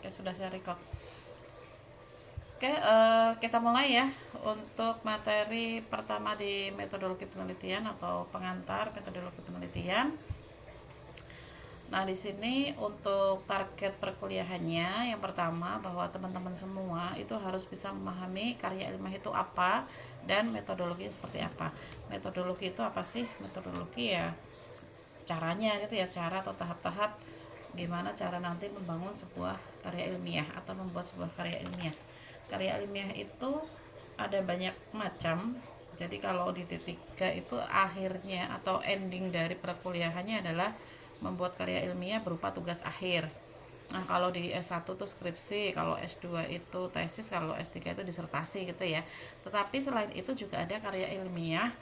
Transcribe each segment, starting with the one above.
Oke, sudah saya record. Oke, kita mulai ya untuk materi pertama di metodologi penelitian atau pengantar metodologi penelitian. Nah, di sini untuk target perkuliahannya yang pertama bahwa teman-teman semua itu harus bisa memahami karya ilmiah itu apa dan metodologi seperti apa. Metodologi itu apa sih? Metodologi ya caranya gitu ya, cara atau tahap-tahap gimana cara nanti membangun sebuah karya ilmiah atau membuat sebuah karya ilmiah. Karya ilmiah itu ada banyak macam. Jadi kalau di D3 itu akhirnya atau ending dari perkuliahannya adalah membuat karya ilmiah berupa tugas akhir. Nah, kalau di S1 itu skripsi, kalau S2 itu tesis, kalau S3 itu disertasi gitu ya. Tetapi selain itu juga ada karya ilmiah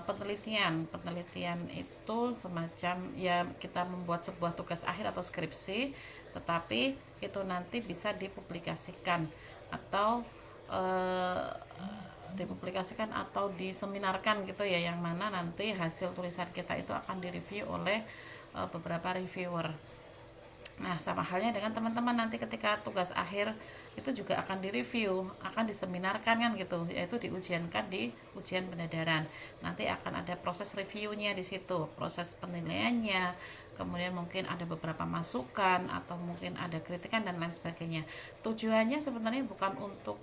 penelitian. Penelitian itu semacam ya kita membuat sebuah tugas akhir atau skripsi, tetapi itu nanti bisa dipublikasikan atau diseminarkan gitu ya, yang mana nanti hasil tulisan kita itu akan direview oleh beberapa reviewer. Nah, sama halnya dengan teman-teman nanti ketika tugas akhir itu juga akan direview, akan diseminarkan kan gitu, yaitu diujiankan di ujian pendadaraan. Nanti akan ada proses reviewnya di situ, proses penilaiannya, kemudian mungkin ada beberapa masukan atau mungkin ada kritikan dan lain sebagainya. Tujuannya sebenarnya bukan untuk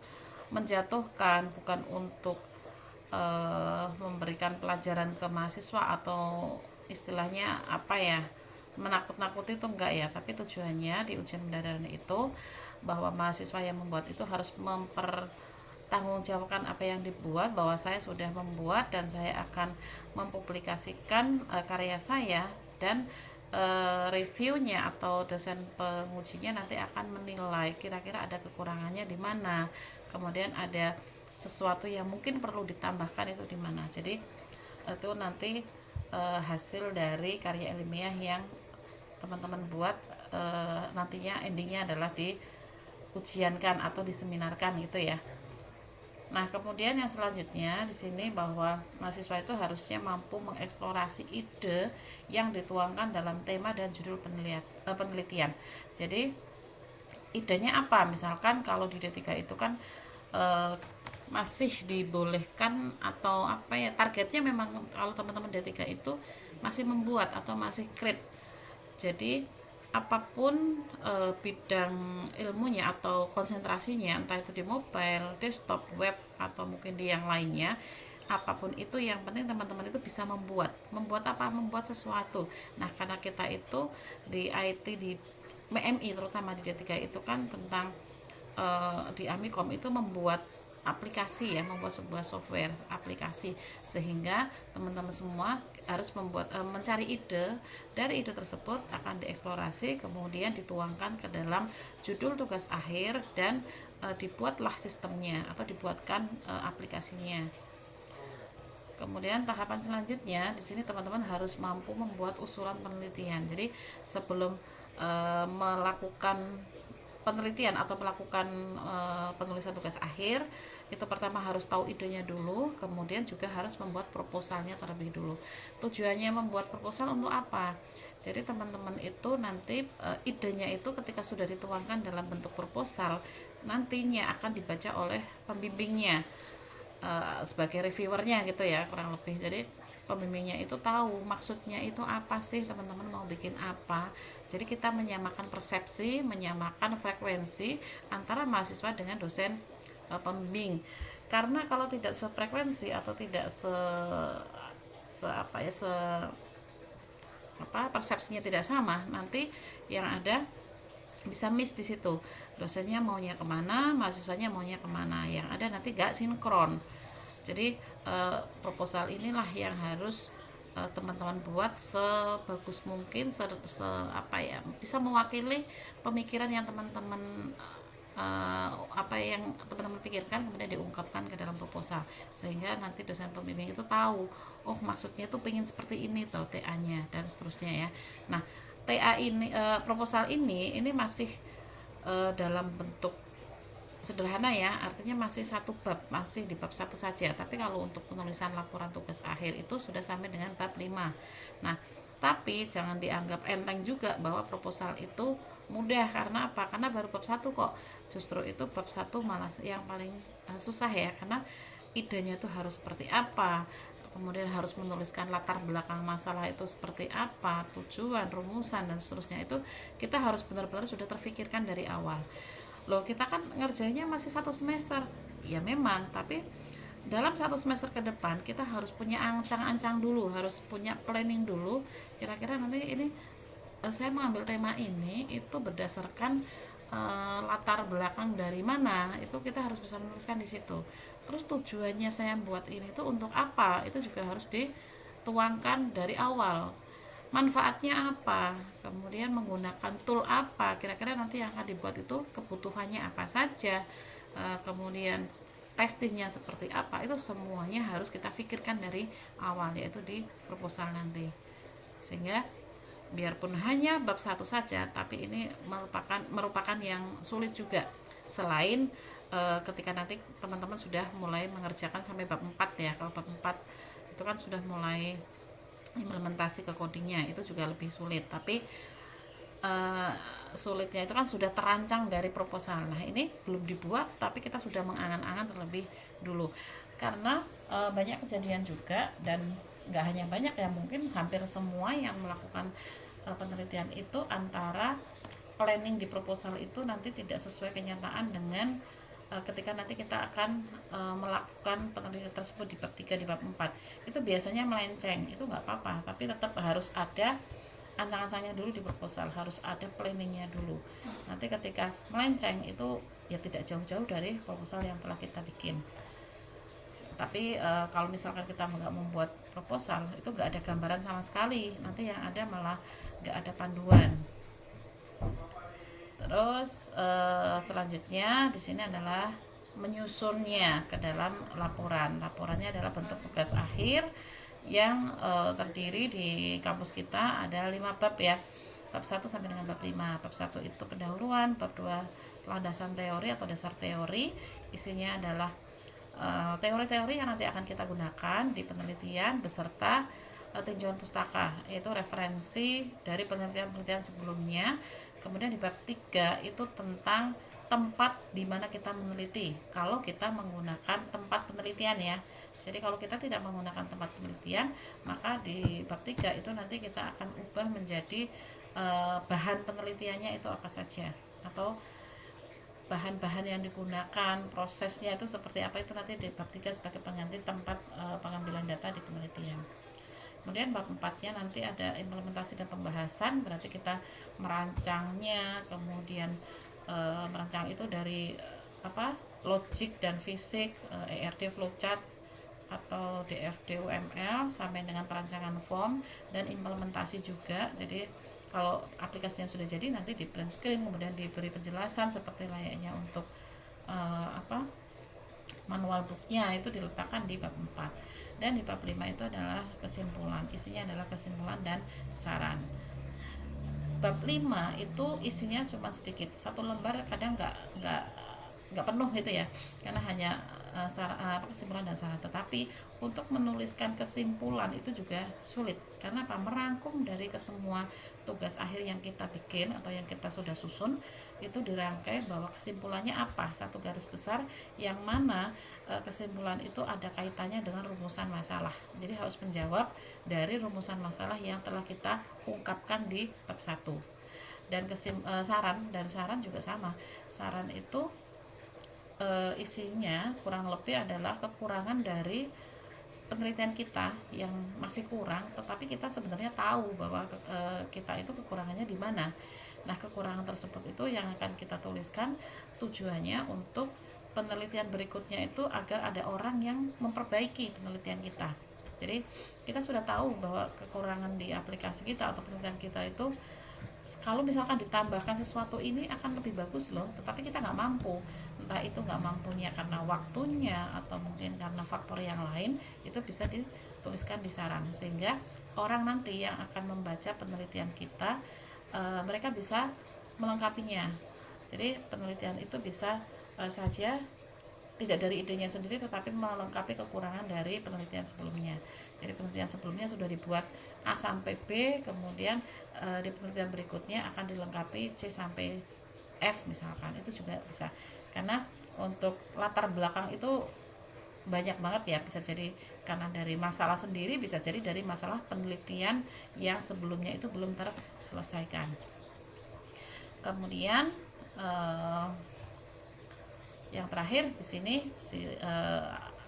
menjatuhkan, bukan untuk memberikan pelajaran ke mahasiswa atau istilahnya apa ya, menakut-nakuti itu enggak ya, tapi tujuannya di ujian pendadaran itu bahwa mahasiswa yang membuat itu harus mempertanggungjawabkan apa yang dibuat, bahwa saya sudah membuat dan saya akan mempublikasikan karya saya, dan reviewnya atau dosen pengujinya nanti akan menilai kira-kira ada kekurangannya di mana, kemudian ada sesuatu yang mungkin perlu ditambahkan itu di mana. Jadi itu nanti hasil dari karya ilmiah yang teman-teman buat, nantinya endingnya adalah diujiankan atau diseminarkan gitu ya. Nah, kemudian yang selanjutnya di sini bahwa mahasiswa itu harusnya mampu mengeksplorasi ide yang dituangkan dalam tema dan judul penelitian. Jadi idenya apa? Misalkan kalau di D3 itu kan masih dibolehkan atau apa ya, targetnya memang kalau teman-teman D3 itu masih membuat atau masih create. Jadi apapun bidang ilmunya atau konsentrasinya, entah itu di mobile, desktop, web, atau mungkin di yang lainnya, apapun itu yang penting teman-teman itu bisa membuat apa, membuat sesuatu. Nah, karena kita itu di IT, di MI terutama di D3 itu kan tentang di Amikom itu membuat aplikasi ya, membuat sebuah software aplikasi, sehingga teman-teman semua harus mencari ide. Dari ide tersebut akan dieksplorasi, kemudian dituangkan ke dalam judul tugas akhir, dan dibuatlah sistemnya atau dibuatkan aplikasinya. Kemudian tahapan selanjutnya di sini teman-teman harus mampu membuat usulan penelitian. Jadi sebelum melakukan penelitian atau melakukan penulisan tugas akhir, itu pertama harus tahu idenya dulu, kemudian juga harus membuat proposalnya terlebih dulu. Tujuannya membuat proposal untuk apa? Jadi teman-teman itu nanti idenya itu ketika sudah dituangkan dalam bentuk proposal, nantinya akan dibaca oleh pembimbingnya sebagai reviewernya gitu ya, kurang lebih. Jadi pembimbingnya itu tahu maksudnya itu apa sih, teman-teman mau bikin apa. Jadi kita menyamakan persepsi, menyamakan frekuensi antara mahasiswa dengan dosen pembimbing. Karena kalau tidak sefrekuensi atau tidak persepsinya tidak sama, nanti yang ada bisa miss di situ. Dosennya maunya kemana, mahasiswanya maunya kemana, yang ada nanti gak sinkron. Jadi proposal inilah yang harus teman-teman buat sebagus mungkin, bisa mewakili pemikiran yang teman-teman apa yang teman-teman pikirkan, kemudian diungkapkan ke dalam proposal, sehingga nanti dosen pembimbing itu tahu, oh maksudnya tuh pengen seperti ini tuh TA-nya dan seterusnya ya. Nah, TA ini proposal ini masih dalam bentuk sederhana ya, artinya masih satu bab, masih di bab satu saja. Tapi kalau untuk penulisan laporan tugas akhir itu sudah sampai dengan bab 5. Nah, Tapi jangan dianggap enteng juga bahwa proposal itu mudah. Karena apa? Karena baru bab 1 kok. Justru itu bab 1 malah yang paling susah ya, karena idenya itu harus seperti apa, kemudian harus menuliskan latar belakang masalah itu seperti apa, tujuan, rumusan, dan seterusnya. Itu kita harus benar-benar sudah terfikirkan dari awal. Loh, kita kan ngerjainnya masih 1 semester. Ya memang, tapi dalam 1 semester ke depan kita harus punya ancang-ancang dulu, harus punya planning dulu. Kira-kira nanti ini saya mengambil tema ini itu berdasarkan latar belakang dari mana, itu kita harus bisa menuliskan di situ. Terus tujuannya saya buat ini itu untuk apa, itu juga harus dituangkan dari awal. Manfaatnya apa, kemudian menggunakan tool apa, kira-kira nanti yang akan dibuat itu kebutuhannya apa saja, kemudian testingnya seperti apa, itu semuanya harus kita pikirkan dari awal, yaitu di proposal nanti. Sehingga biarpun hanya bab 1 saja, tapi ini merupakan yang sulit juga. Selain ketika nanti teman-teman sudah mulai mengerjakan sampai bab 4 ya. Kalau bab 4 itu kan sudah mulai implementasi ke codingnya, itu juga lebih sulit. Tapi sulitnya itu kan sudah terancang dari proposal. Nah, ini belum dibuat tapi kita sudah mengangan-angan terlebih dulu. Karena banyak kejadian juga, dan nggak hanya banyak ya, mungkin hampir semua yang melakukan penelitian itu antara planning di proposal itu nanti tidak sesuai kenyataan dengan ketika nanti kita akan melakukan penelitian tersebut di bab 3, di bab 4. Itu biasanya melenceng, itu nggak apa-apa, tapi tetap harus ada ancang-ancangnya dulu di proposal, harus ada planningnya dulu. Nanti ketika melenceng itu ya tidak jauh-jauh dari proposal yang telah kita bikin. Tapi kalau misalkan kita nggak membuat proposal, itu nggak ada gambaran sama sekali, nanti yang ada malah nggak ada panduan. Terus selanjutnya di sini adalah menyusunnya ke dalam laporan. Laporannya adalah bentuk tugas akhir yang terdiri di kampus kita ada 5 bab ya. Bab 1 sampai dengan bab 5. Bab 1 itu pendahuluan, bab 2 landasan teori atau dasar teori. Isinya adalah teori-teori yang nanti akan kita gunakan di penelitian beserta tinjauan pustaka, yaitu referensi dari penelitian-penelitian sebelumnya. Kemudian di bab 3 itu tentang tempat di mana kita meneliti, kalau kita menggunakan tempat penelitian ya. Jadi kalau kita tidak menggunakan tempat penelitian, maka di bab 3 itu nanti kita akan ubah menjadi bahan penelitiannya itu apa saja, atau bahan-bahan yang digunakan, prosesnya itu seperti apa, itu nanti di bab 3 sebagai pengganti tempat pengambilan data di penelitian. Kemudian bab 4-nya nanti ada implementasi dan pembahasan, berarti kita merancangnya, kemudian merancang itu dari logik dan fisik, ERD flowchart atau DFD UML sampai dengan perancangan form dan implementasi juga. Jadi kalau aplikasinya sudah jadi, nanti di print screen, kemudian diberi penjelasan seperti layaknya untuk manual booknya, itu diletakkan di bab 4. Dan di bab 5 itu adalah kesimpulan, isinya adalah kesimpulan dan saran. Bab 5 itu isinya cuma sedikit, 1 lembar kadang nggak penuh gitu ya, karena hanya kesimpulan dan saran. Tetapi untuk menuliskan kesimpulan itu juga sulit, karena merangkum dari kesemua tugas akhir yang kita bikin atau yang kita sudah susun, itu dirangkai bahwa kesimpulannya apa, satu garis besar, yang mana kesimpulan itu ada kaitannya dengan rumusan masalah. Jadi harus menjawab dari rumusan masalah yang telah kita ungkapkan di bab 1. Dan saran juga sama. Saran itu isinya kurang lebih adalah kekurangan dari penelitian kita yang masih kurang, tetapi kita sebenarnya tahu bahwa kita itu kekurangannya di mana. Nah, kekurangan tersebut itu yang akan kita tuliskan, tujuannya untuk penelitian berikutnya itu agar ada orang yang memperbaiki penelitian kita. Jadi kita sudah tahu bahwa kekurangan di aplikasi kita atau penelitian kita itu, kalau misalkan ditambahkan sesuatu ini akan lebih bagus loh, tetapi kita nggak mampu, entah itu nggak mampunya karena waktunya atau mungkin karena faktor yang lain, itu bisa dituliskan di saran, sehingga orang nanti yang akan membaca penelitian kita mereka bisa melengkapinya. Jadi penelitian itu bisa saja tidak dari idenya sendiri, tetapi melengkapi kekurangan dari penelitian sebelumnya. Jadi penelitian sebelumnya sudah dibuat A sampai B, kemudian di penelitian berikutnya akan dilengkapi C sampai F misalkan, itu juga bisa. Karena untuk latar belakang itu banyak banget ya, bisa jadi karena dari masalah sendiri, bisa jadi dari masalah penelitian yang sebelumnya itu belum terselesaikan. Kemudian yang terakhir di sini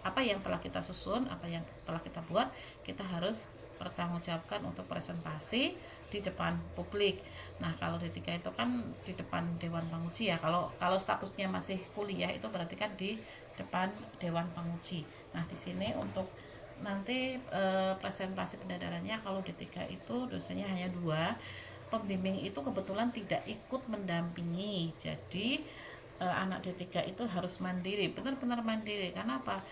apa yang telah kita susun, apa yang telah kita buat, kita harus pertanggungjawabkan untuk presentasi di depan publik. Nah, kalau D3 itu kan di depan Dewan Penguji ya. Kalau statusnya masih kuliah itu berarti kan di depan Dewan Penguji. Nah, di sini untuk nanti presentasi pendadarannya, kalau D3 itu dosennya hanya 2. Pembimbing itu kebetulan tidak ikut mendampingi. Jadi anak D3 itu harus mandiri, benar-benar mandiri. Karena apa?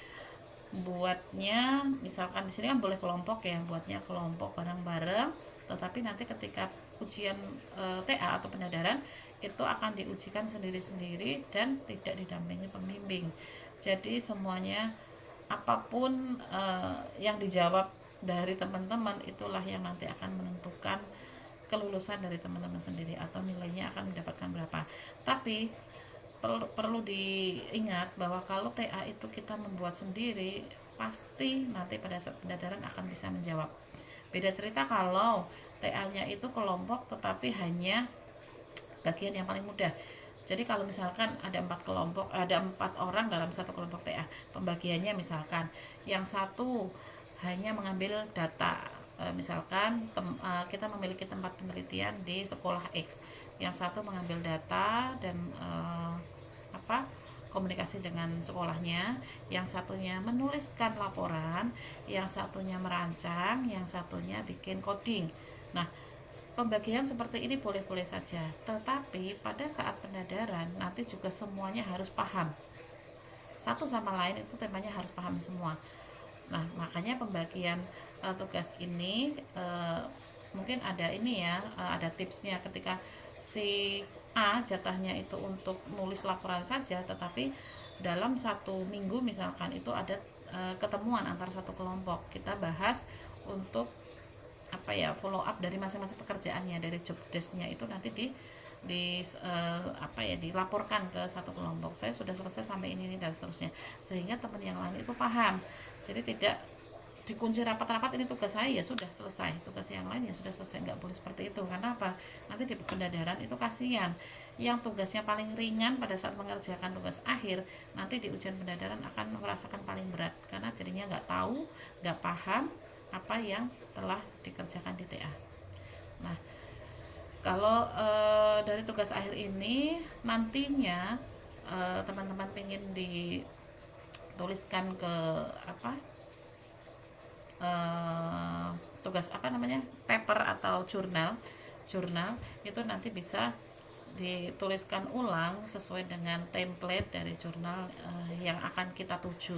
Buatnya misalkan di sini kan boleh kelompok ya, buatnya kelompok bareng-bareng, tetapi nanti ketika ujian TA atau pendadaran itu akan diujikan sendiri-sendiri dan tidak didampingi pembimbing. Jadi semuanya apapun yang dijawab dari teman-teman, itulah yang nanti akan menentukan kelulusan dari teman-teman sendiri atau nilainya akan mendapatkan berapa. Tapi perlu diingat bahwa kalau TA itu kita membuat sendiri, pasti nanti pada saat pendadaran akan bisa menjawab. Beda cerita kalau TA-nya itu kelompok tetapi hanya bagian yang paling mudah. Jadi kalau misalkan ada 4 kelompok, ada 4 orang dalam satu kelompok TA, pembagiannya misalkan yang satu hanya mengambil data, misalkan kita memiliki tempat penelitian di sekolah X, yang satu mengambil data dan komunikasi dengan sekolahnya, yang satunya menuliskan laporan, yang satunya merancang, yang satunya bikin coding. Nah, pembagian seperti ini boleh-boleh saja, tetapi pada saat pendadaran nanti juga semuanya harus paham satu sama lain, itu temanya harus paham semua. Nah, makanya pembagian tugas ini mungkin ada ini ya, ada tipsnya. Ketika si A jatahnya itu untuk nulis laporan saja, tetapi dalam 1 minggu misalkan itu ada ketemuan antar satu kelompok, kita bahas untuk follow up dari masing-masing pekerjaannya, dari job desk-nya itu nanti dilaporkan ke satu kelompok, saya sudah selesai sampai ini dan seterusnya, sehingga teman yang lain itu paham. Jadi tidak dikunci rapat-rapat, ini tugas saya ya sudah selesai, tugas yang lain ya sudah selesai. Nggak boleh seperti itu. Karena apa? Nanti di pendadaran itu kasihan yang tugasnya paling ringan pada saat mengerjakan tugas akhir, nanti di ujian pendadaran akan merasakan paling berat, karena jadinya nggak tahu, nggak paham apa yang telah dikerjakan di TA. Nah, kalau dari tugas akhir ini nantinya teman-teman pengen dituliskan ke tugas paper atau jurnal itu nanti bisa dituliskan ulang sesuai dengan template dari jurnal yang akan kita tuju.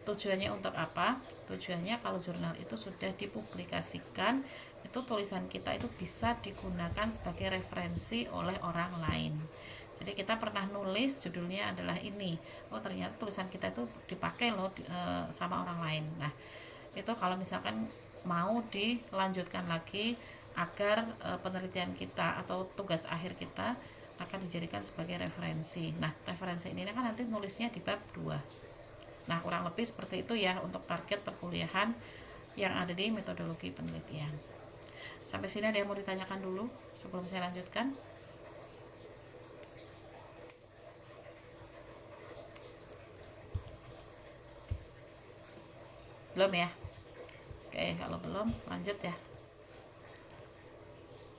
Tujuannya untuk apa? Tujuannya kalau jurnal itu sudah dipublikasikan, itu tulisan kita itu bisa digunakan sebagai referensi oleh orang lain. Jadi kita pernah nulis judulnya adalah ini, oh ternyata tulisan kita itu dipakai loh sama orang lain. Nah, itu kalau misalkan mau dilanjutkan lagi agar penelitian kita atau tugas akhir kita akan dijadikan sebagai referensi. Nah, referensi ini kan nanti nulisnya di bab 2. Nah, kurang lebih seperti itu ya untuk target perkuliahan yang ada di metodologi penelitian. Sampai sini ada yang mau ditanyakan dulu sebelum saya lanjutkan? Belum ya? Oke, kalau belum lanjut ya.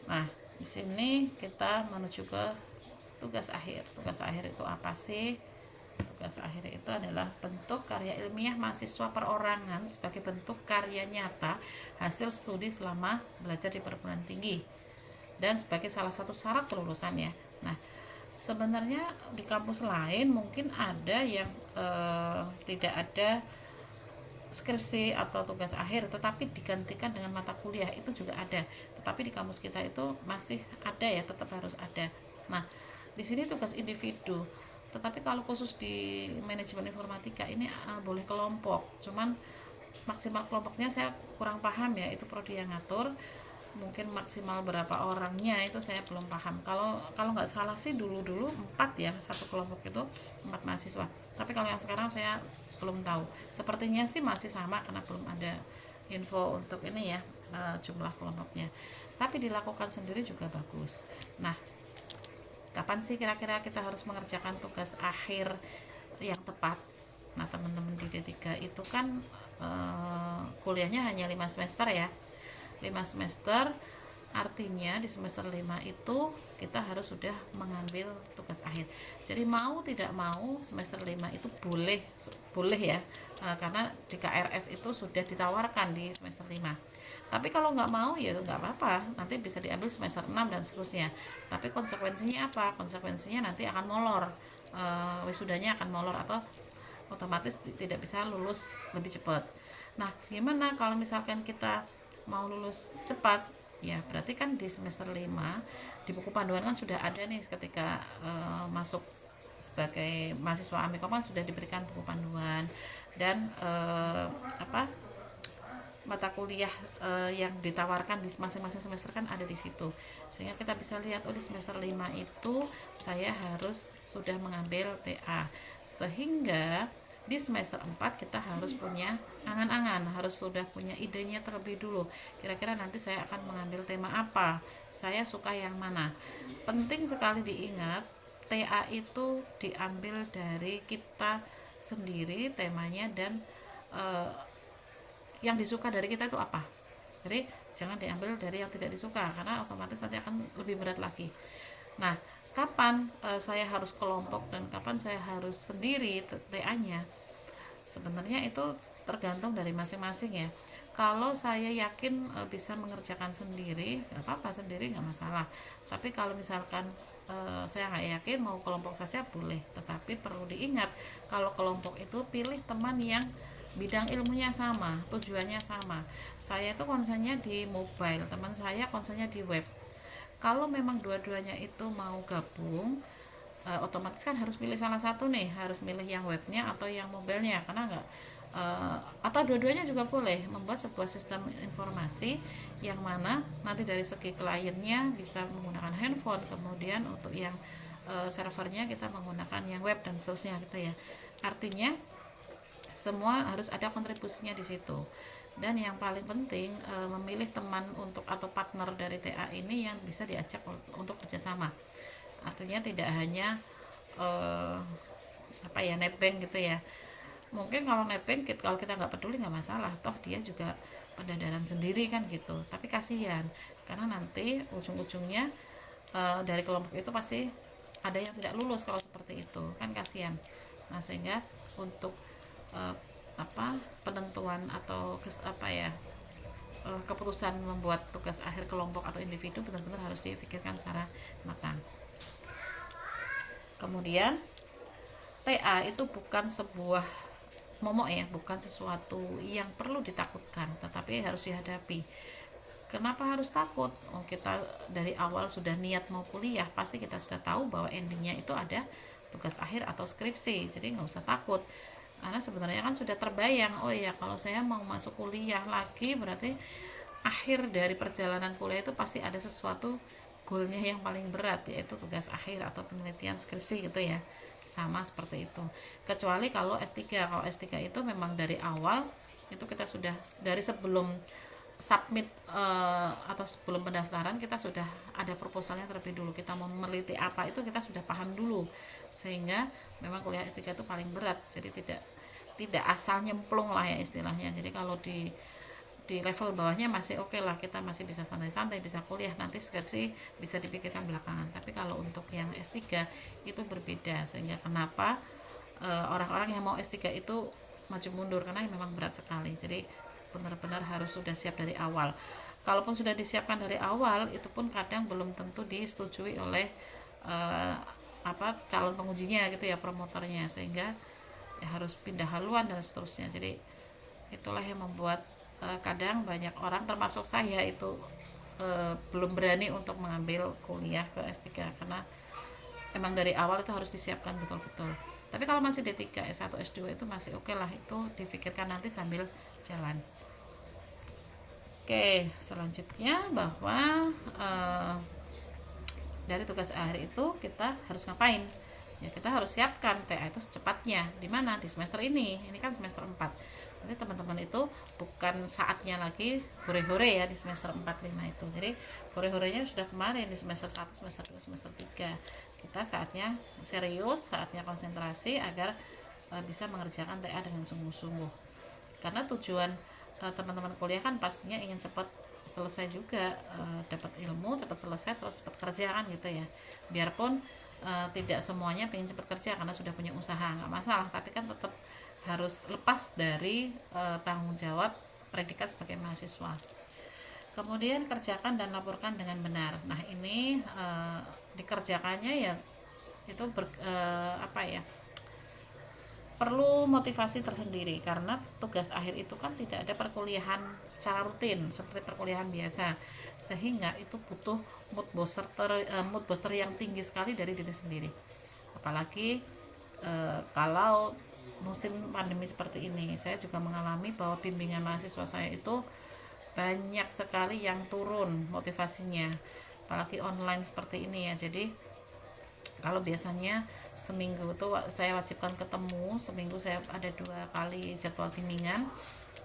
Nah, di sini kita menuju ke tugas akhir. Tugas akhir itu apa sih? Tugas akhir itu adalah bentuk karya ilmiah mahasiswa perorangan sebagai bentuk karya nyata hasil studi selama belajar di perguruan tinggi dan sebagai salah satu syarat kelulusan ya. Nah, sebenarnya di kampus lain mungkin ada yang tidak ada skripsi atau tugas akhir tetapi digantikan dengan mata kuliah, itu juga ada. Tetapi di kampus kita itu masih ada ya, tetap harus ada. Nah, di sini tugas individu Tetapi kalau khusus di manajemen informatika ini boleh kelompok, cuman maksimal kelompoknya saya kurang paham ya, itu prodi yang ngatur. Mungkin maksimal berapa orangnya itu saya belum paham. Kalau kalau nggak salah sih dulu 4 ya, satu kelompok itu 4 mahasiswa. Tapi kalau yang sekarang saya belum tahu. Sepertinya sih masih sama karena belum ada info untuk ini ya, jumlah kelompoknya. Tapi dilakukan sendiri juga bagus. Nah, kapan sih kira-kira kita harus mengerjakan tugas akhir yang tepat? Nah, teman-teman di D3 itu kan kuliahnya hanya 5 semester ya. 5 semester, artinya di semester 5 itu kita harus sudah mengambil tugas akhir. Jadi mau tidak mau semester 5 itu boleh ya, karena di KRS itu sudah ditawarkan di semester 5. Tapi kalau nggak mau ya nggak apa-apa, nanti bisa diambil semester 6 dan seterusnya. Tapi konsekuensinya apa? Konsekuensinya nanti akan molor, wisudanya akan molor atau otomatis tidak bisa lulus lebih cepat. Nah, gimana kalau misalkan kita mau lulus cepat? Ya, berarti kan di semester 5 di buku panduan kan sudah ada nih ketika masuk sebagai mahasiswa Amikom kan sudah diberikan buku panduan dan mata kuliah yang ditawarkan di masing-masing semester kan ada di situ, sehingga kita bisa lihat di semester 5 itu saya harus sudah mengambil TA, sehingga di semester 4 kita harus punya angan-angan, harus sudah punya idenya terlebih dulu, kira-kira nanti saya akan mengambil tema apa, saya suka yang mana. Penting sekali diingat, TA itu diambil dari kita sendiri temanya dan yang disuka dari kita itu apa. Jadi jangan diambil dari yang tidak disuka, karena otomatis nanti akan lebih berat lagi. Nah, kapan saya harus kelompok dan kapan saya harus sendiri TA-nya, sebenarnya itu tergantung dari masing-masing ya. Kalau saya yakin bisa mengerjakan sendiri, nggak apa-apa, sendiri nggak masalah. Tapi kalau misalkan saya nggak yakin, mau kelompok saja boleh. Tetapi perlu diingat, kalau kelompok itu pilih teman yang bidang ilmunya sama, tujuannya sama. Saya itu konsennya di mobile, teman saya konsennya di web. Kalau memang dua-duanya itu mau gabung, otomatis kan harus pilih salah satu nih, harus milih yang webnya atau yang mobilenya, karena nggak atau dua-duanya juga boleh membuat sebuah sistem informasi yang mana nanti dari segi kliennya bisa menggunakan handphone, kemudian untuk yang servernya kita menggunakan yang web dan seterusnya gitu ya. Artinya semua harus ada kontribusinya di situ. Dan yang paling penting memilih teman untuk atau partner dari TA ini yang bisa diajak untuk kerjasama. Artinya tidak hanya nebeng gitu ya. Mungkin kalau nebeng, kalau kita nggak peduli nggak masalah, toh dia juga pendadaran sendiri kan gitu. Tapi kasihan karena nanti ujung-ujungnya dari kelompok itu pasti ada yang tidak lulus kalau seperti itu, kan kasihan. Nah, sehingga untuk uh, penentuan atau keputusan membuat tugas akhir kelompok atau individu benar-benar harus dipikirkan secara matang. Kemudian TA itu bukan sebuah momok ya, bukan sesuatu yang perlu ditakutkan, tetapi harus dihadapi. Kenapa harus takut? Kita dari awal sudah niat mau kuliah, pasti kita sudah tahu bahwa endingnya itu ada tugas akhir atau skripsi, jadi nggak usah takut. Karena sebenarnya kan sudah terbayang, oh ya kalau saya mau masuk kuliah lagi berarti akhir dari perjalanan kuliah itu pasti ada sesuatu goalnya yang paling berat, yaitu tugas akhir atau penelitian skripsi gitu ya, sama seperti itu. Kecuali kalau S3, kalau S3 itu memang dari awal itu kita sudah dari sebelum submit atau sebelum pendaftaran kita sudah ada proposalnya terlebih dulu, kita mau meneliti apa itu kita sudah paham dulu, sehingga memang kuliah S3 itu paling berat, jadi tidak asal nyemplung lah ya istilahnya. Jadi kalau di level bawahnya masih oke lah, kita masih bisa santai-santai, bisa kuliah, nanti skripsi bisa dipikirkan belakangan. Tapi kalau untuk yang S3 itu berbeda, sehingga kenapa orang-orang yang mau S3 itu maju mundur, karena memang berat sekali. Jadi benar-benar harus sudah siap dari awal. Kalaupun sudah disiapkan dari awal, itu pun kadang belum tentu disetujui oleh calon pengujinya gitu ya, promotornya, sehingga ya harus pindah haluan dan seterusnya. Jadi itulah yang membuat kadang banyak orang termasuk saya itu belum berani untuk mengambil kuliah ke S3 karena emang dari awal itu harus disiapkan betul-betul. Tapi kalau masih D3, S1, S2 itu masih oke lah, itu difikirkan nanti sambil jalan. Oke, selanjutnya bahwa dari tugas akhir itu kita harus ngapain? Ya kita harus siapkan TA itu secepatnya. Di mana? Di semester ini kan semester 4. Jadi teman-teman itu bukan saatnya lagi hore-hore ya di semester 4 5 itu. Jadi hore-horenya sudah kemarin di semester 1, semester 2, semester 3. Kita saatnya serius, saatnya konsentrasi agar bisa mengerjakan TA dengan sungguh-sungguh. Karena tujuan teman-teman kuliah kan pastinya ingin cepat selesai juga, dapat ilmu cepat selesai terus cepat kerja kan gitu ya. Biarpun tidak semuanya pengen cepat kerja karena sudah punya usaha, nggak masalah, tapi kan tetap harus lepas dari tanggung jawab predikat sebagai mahasiswa. Kemudian kerjakan dan laporkan dengan benar. Nah ini dikerjakannya ya itu apa ya, perlu motivasi tersendiri karena tugas akhir itu kan tidak ada perkuliahan secara rutin seperti perkuliahan biasa, sehingga itu butuh mood booster yang tinggi sekali dari diri sendiri. Apalagi kalau musim pandemi seperti ini, saya juga mengalami bahwa bimbingan mahasiswa saya itu banyak sekali yang turun motivasinya, apalagi online seperti ini ya. Jadi kalau biasanya seminggu tuh saya wajibkan ketemu, seminggu saya ada 2 kali jadwal bimbingan,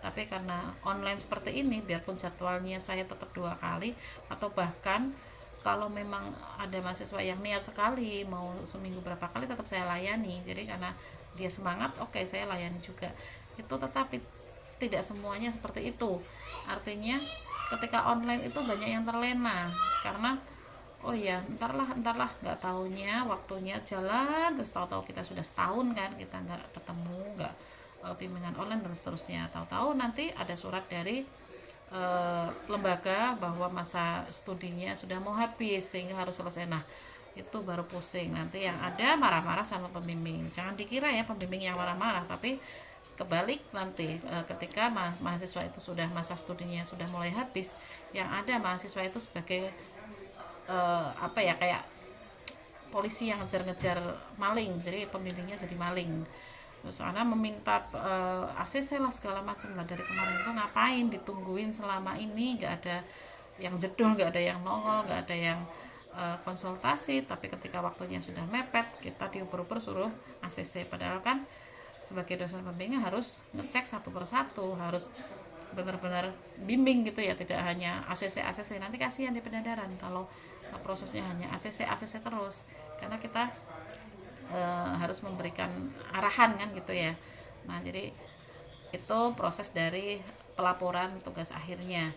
tapi karena online seperti ini biarpun jadwalnya saya tetap 2 kali, atau bahkan kalau memang ada mahasiswa yang niat sekali mau seminggu berapa kali tetap saya layani. Jadi karena dia semangat, oke, saya layani juga itu. Tetapi tidak semuanya seperti itu. Artinya ketika online itu banyak yang terlena karena oh ya entarlah nggak taunya waktunya jalan, terus tahu-tahu kita sudah setahun kan kita nggak ketemu, nggak bimbingan online dan seterusnya. Tahu-tahu nanti ada surat dari lembaga bahwa masa studinya sudah mau habis sehingga harus selesai. Nah itu baru pusing, nanti yang ada marah-marah sama pembimbing. Jangan dikira ya pembimbing yang marah-marah, tapi kebalik nanti ketika mahasiswa itu sudah masa studinya sudah mulai habis, yang ada mahasiswa itu sebagai apa ya, kayak polisi yang ngejar-ngejar maling, jadi pembimbingnya jadi maling. Terus karena meminta ACC lah segala macam lah, dari kemarin itu ngapain ditungguin selama ini, nggak ada yang jedul, nggak ada yang nongol, nggak ada yang konsultasi. Tapi ketika waktunya sudah mepet kita diuper-uper suruh ACC, padahal kan sebagai dosen pembimbing harus ngecek satu persatu, harus benar-benar bimbing gitu ya, tidak hanya ACC. Nanti kasihan di pendadaraan kalau prosesnya hanya ACC terus, karena kita harus memberikan arahan kan gitu ya. Nah jadi itu proses dari pelaporan tugas akhirnya.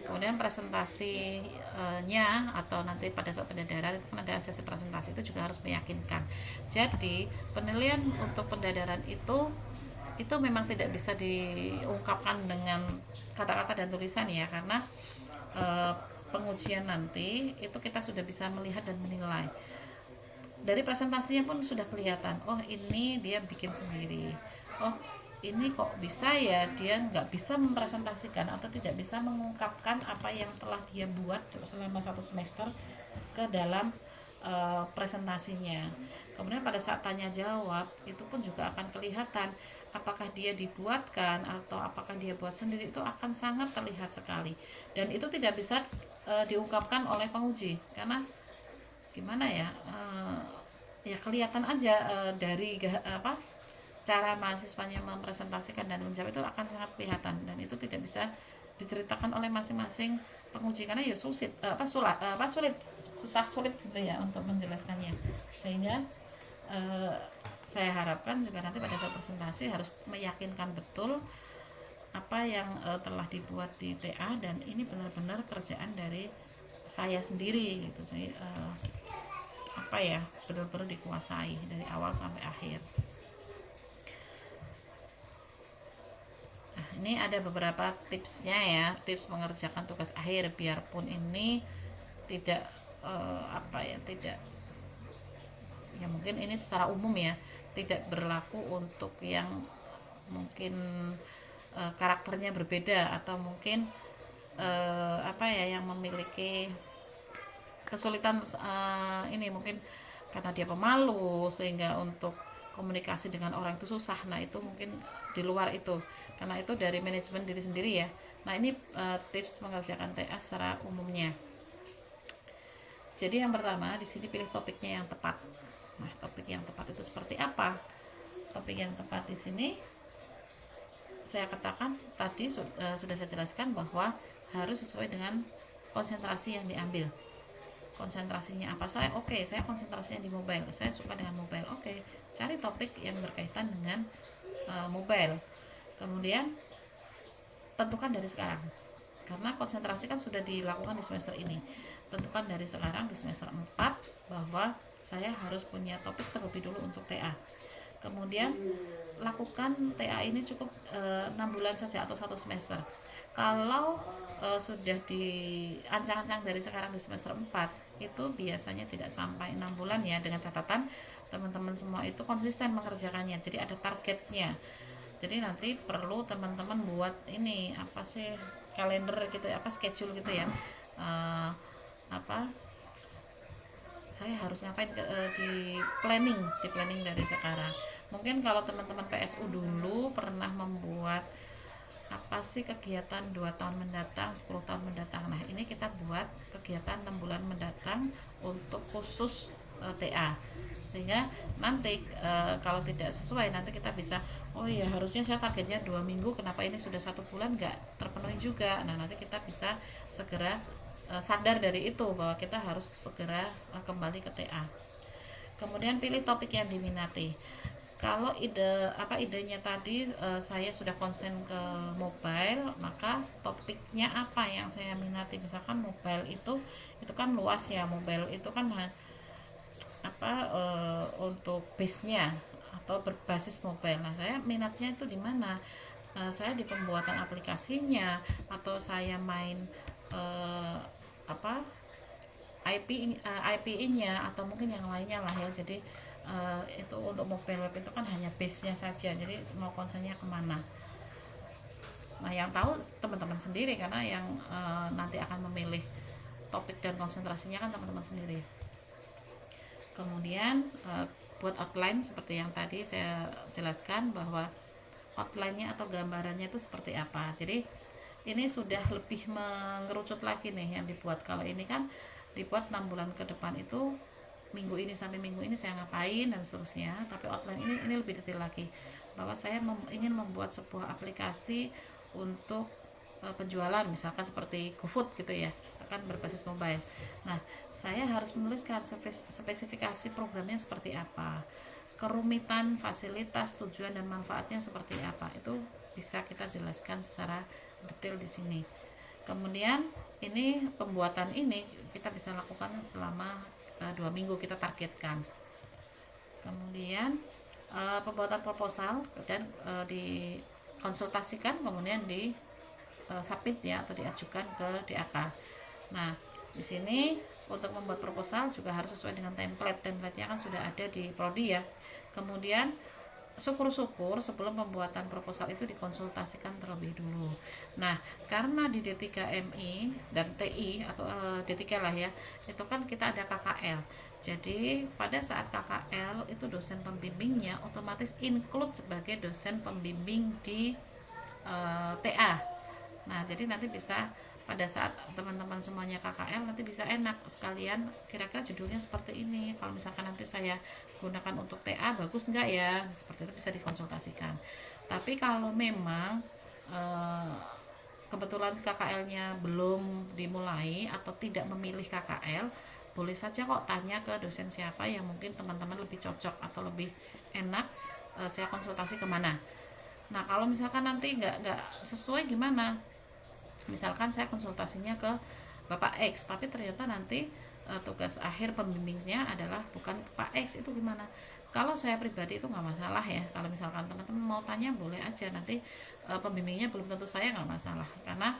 Kemudian presentasinya atau nanti pada saat pendadaran itu kan ada sesi presentasi, itu juga harus meyakinkan. Jadi penilaian untuk pendadaran itu memang tidak bisa diungkapkan dengan kata-kata dan tulisan ya, karena pengujian nanti itu kita sudah bisa melihat dan menilai dari presentasinya pun sudah kelihatan, oh ini dia bikin sendiri, oh ini kok bisa ya dia nggak bisa mempresentasikan atau tidak bisa mengungkapkan apa yang telah dia buat selama 1 semester ke dalam presentasinya. Kemudian pada saat tanya jawab itu pun juga akan kelihatan apakah dia dibuatkan atau apakah dia buat sendiri, itu akan sangat terlihat sekali, dan itu tidak bisa diungkapkan oleh penguji karena gimana ya, ya kelihatan aja dari cara mahasiswanya mempresentasikan dan menjawab itu akan sangat kelihatan, dan itu tidak bisa diceritakan oleh masing-masing penguji karena ya sulit gitu ya untuk menjelaskannya. Sehingga saya harapkan juga nanti pada saat presentasi harus meyakinkan betul apa yang telah dibuat di TA, dan ini benar-benar kerjaan dari saya sendiri gitu. Jadi benar-benar dikuasai dari awal sampai akhir. Nah, ini ada beberapa tipsnya ya, tips mengerjakan tugas akhir biarpun ini tidak tidak ya, mungkin ini secara umum ya, tidak berlaku untuk yang mungkin karakternya berbeda atau mungkin yang memiliki kesulitan ini mungkin karena dia pemalu sehingga untuk komunikasi dengan orang itu susah. Nah itu mungkin di luar itu, karena itu dari manajemen diri sendiri ya. Nah ini tips mengerjakan TA secara umumnya. Jadi yang pertama di sini pilih topiknya yang tepat. Nah topik yang tepat itu seperti apa? Topik yang tepat di sini saya katakan tadi sudah saya jelaskan bahwa harus sesuai dengan konsentrasi yang diambil. Konsentrasinya apa? Saya konsentrasinya di mobile, saya suka dengan mobile. Cari topik yang berkaitan dengan mobile. Kemudian tentukan dari sekarang, karena konsentrasi kan sudah dilakukan di semester ini. Tentukan dari sekarang di semester 4 bahwa saya harus punya topik terlebih dulu untuk TA. Kemudian lakukan TA ini cukup 6 bulan saja atau 1 semester. Kalau sudah diancang-ancang dari sekarang di semester 4, itu biasanya tidak sampai 6 bulan ya, dengan catatan teman-teman semua itu konsisten mengerjakannya. Jadi ada targetnya. Jadi nanti perlu teman-teman buat ini apa sih, kalender gitu, apa schedule gitu ya. Apa saya harus ngapain di planning dari sekarang. Mungkin kalau teman-teman PSU dulu pernah membuat apa sih kegiatan 2 tahun mendatang, 10 tahun mendatang. Nah ini kita buat kegiatan 6 bulan mendatang untuk khusus TA, sehingga nanti kalau tidak sesuai nanti kita bisa, oh ya harusnya saya targetnya 2 minggu, kenapa ini sudah 1 bulan nggak terpenuhi juga. Nah nanti kita bisa segera sadar dari itu bahwa kita harus segera kembali ke TA. Kemudian pilih topik yang diminati. Kalau idenya tadi saya sudah konsen ke mobile, maka topiknya apa yang saya minati. Misalkan mobile itu kan luas ya, mobile itu kan untuk base-nya atau berbasis mobile. Nah saya minatnya itu di mana? Saya di pembuatan aplikasinya, atau saya main IPE-nya, atau mungkin yang lainnya lah ya. Jadi itu untuk mobile web itu kan hanya base-nya saja, jadi mau konsennya kemana. Nah yang tahu teman-teman sendiri, karena yang nanti akan memilih topik dan konsentrasinya kan teman-teman sendiri. Kemudian buat outline seperti yang tadi saya jelaskan, bahwa outline-nya atau gambarannya itu seperti apa. Jadi ini sudah lebih mengerucut lagi nih yang dibuat. Kalau ini kan dibuat 6 bulan ke depan, itu minggu ini sampai minggu ini saya ngapain dan seterusnya. Tapi outline ini lebih detail lagi, bahwa saya ingin membuat sebuah aplikasi untuk penjualan, misalkan seperti GoFood gitu ya, akan berbasis mobile. Nah saya harus menuliskan spesifikasi programnya seperti apa, kerumitan, fasilitas, tujuan dan manfaatnya seperti apa. Itu bisa kita jelaskan secara detail di sini. Kemudian ini pembuatan ini kita bisa lakukan selama 2 minggu kita targetkan. Kemudian pembuatan proposal dan dikonsultasikan, kemudian di submit ya, atau diajukan ke DAK. Nah di sini untuk membuat proposal juga harus sesuai dengan template-nya kan sudah ada di Prodi ya. Kemudian syukur-syukur sebelum pembuatan proposal itu dikonsultasikan terlebih dulu. Nah karena di D3MI dan TI atau D3 lah ya, itu kan kita ada KKL. Jadi pada saat KKL itu dosen pembimbingnya otomatis include sebagai dosen pembimbing di TA. Nah jadi nanti bisa pada saat teman-teman semuanya KKL nanti bisa enak sekalian, kira-kira judulnya seperti ini, kalau misalkan nanti saya gunakan untuk TA bagus enggak ya, seperti itu bisa dikonsultasikan. Tapi kalau memang kebetulan KKL-nya belum dimulai atau tidak memilih KKL, boleh saja kok tanya ke dosen siapa yang mungkin teman-teman lebih cocok atau lebih enak, saya konsultasi kemana. Nah kalau misalkan nanti nggak sesuai gimana, misalkan saya konsultasinya ke Bapak X tapi ternyata nanti tugas akhir pembimbingnya adalah bukan Pak X, itu gimana? Kalau saya pribadi itu nggak masalah ya, kalau misalkan teman-teman mau tanya boleh aja, nanti pembimbingnya belum tentu saya, nggak masalah, karena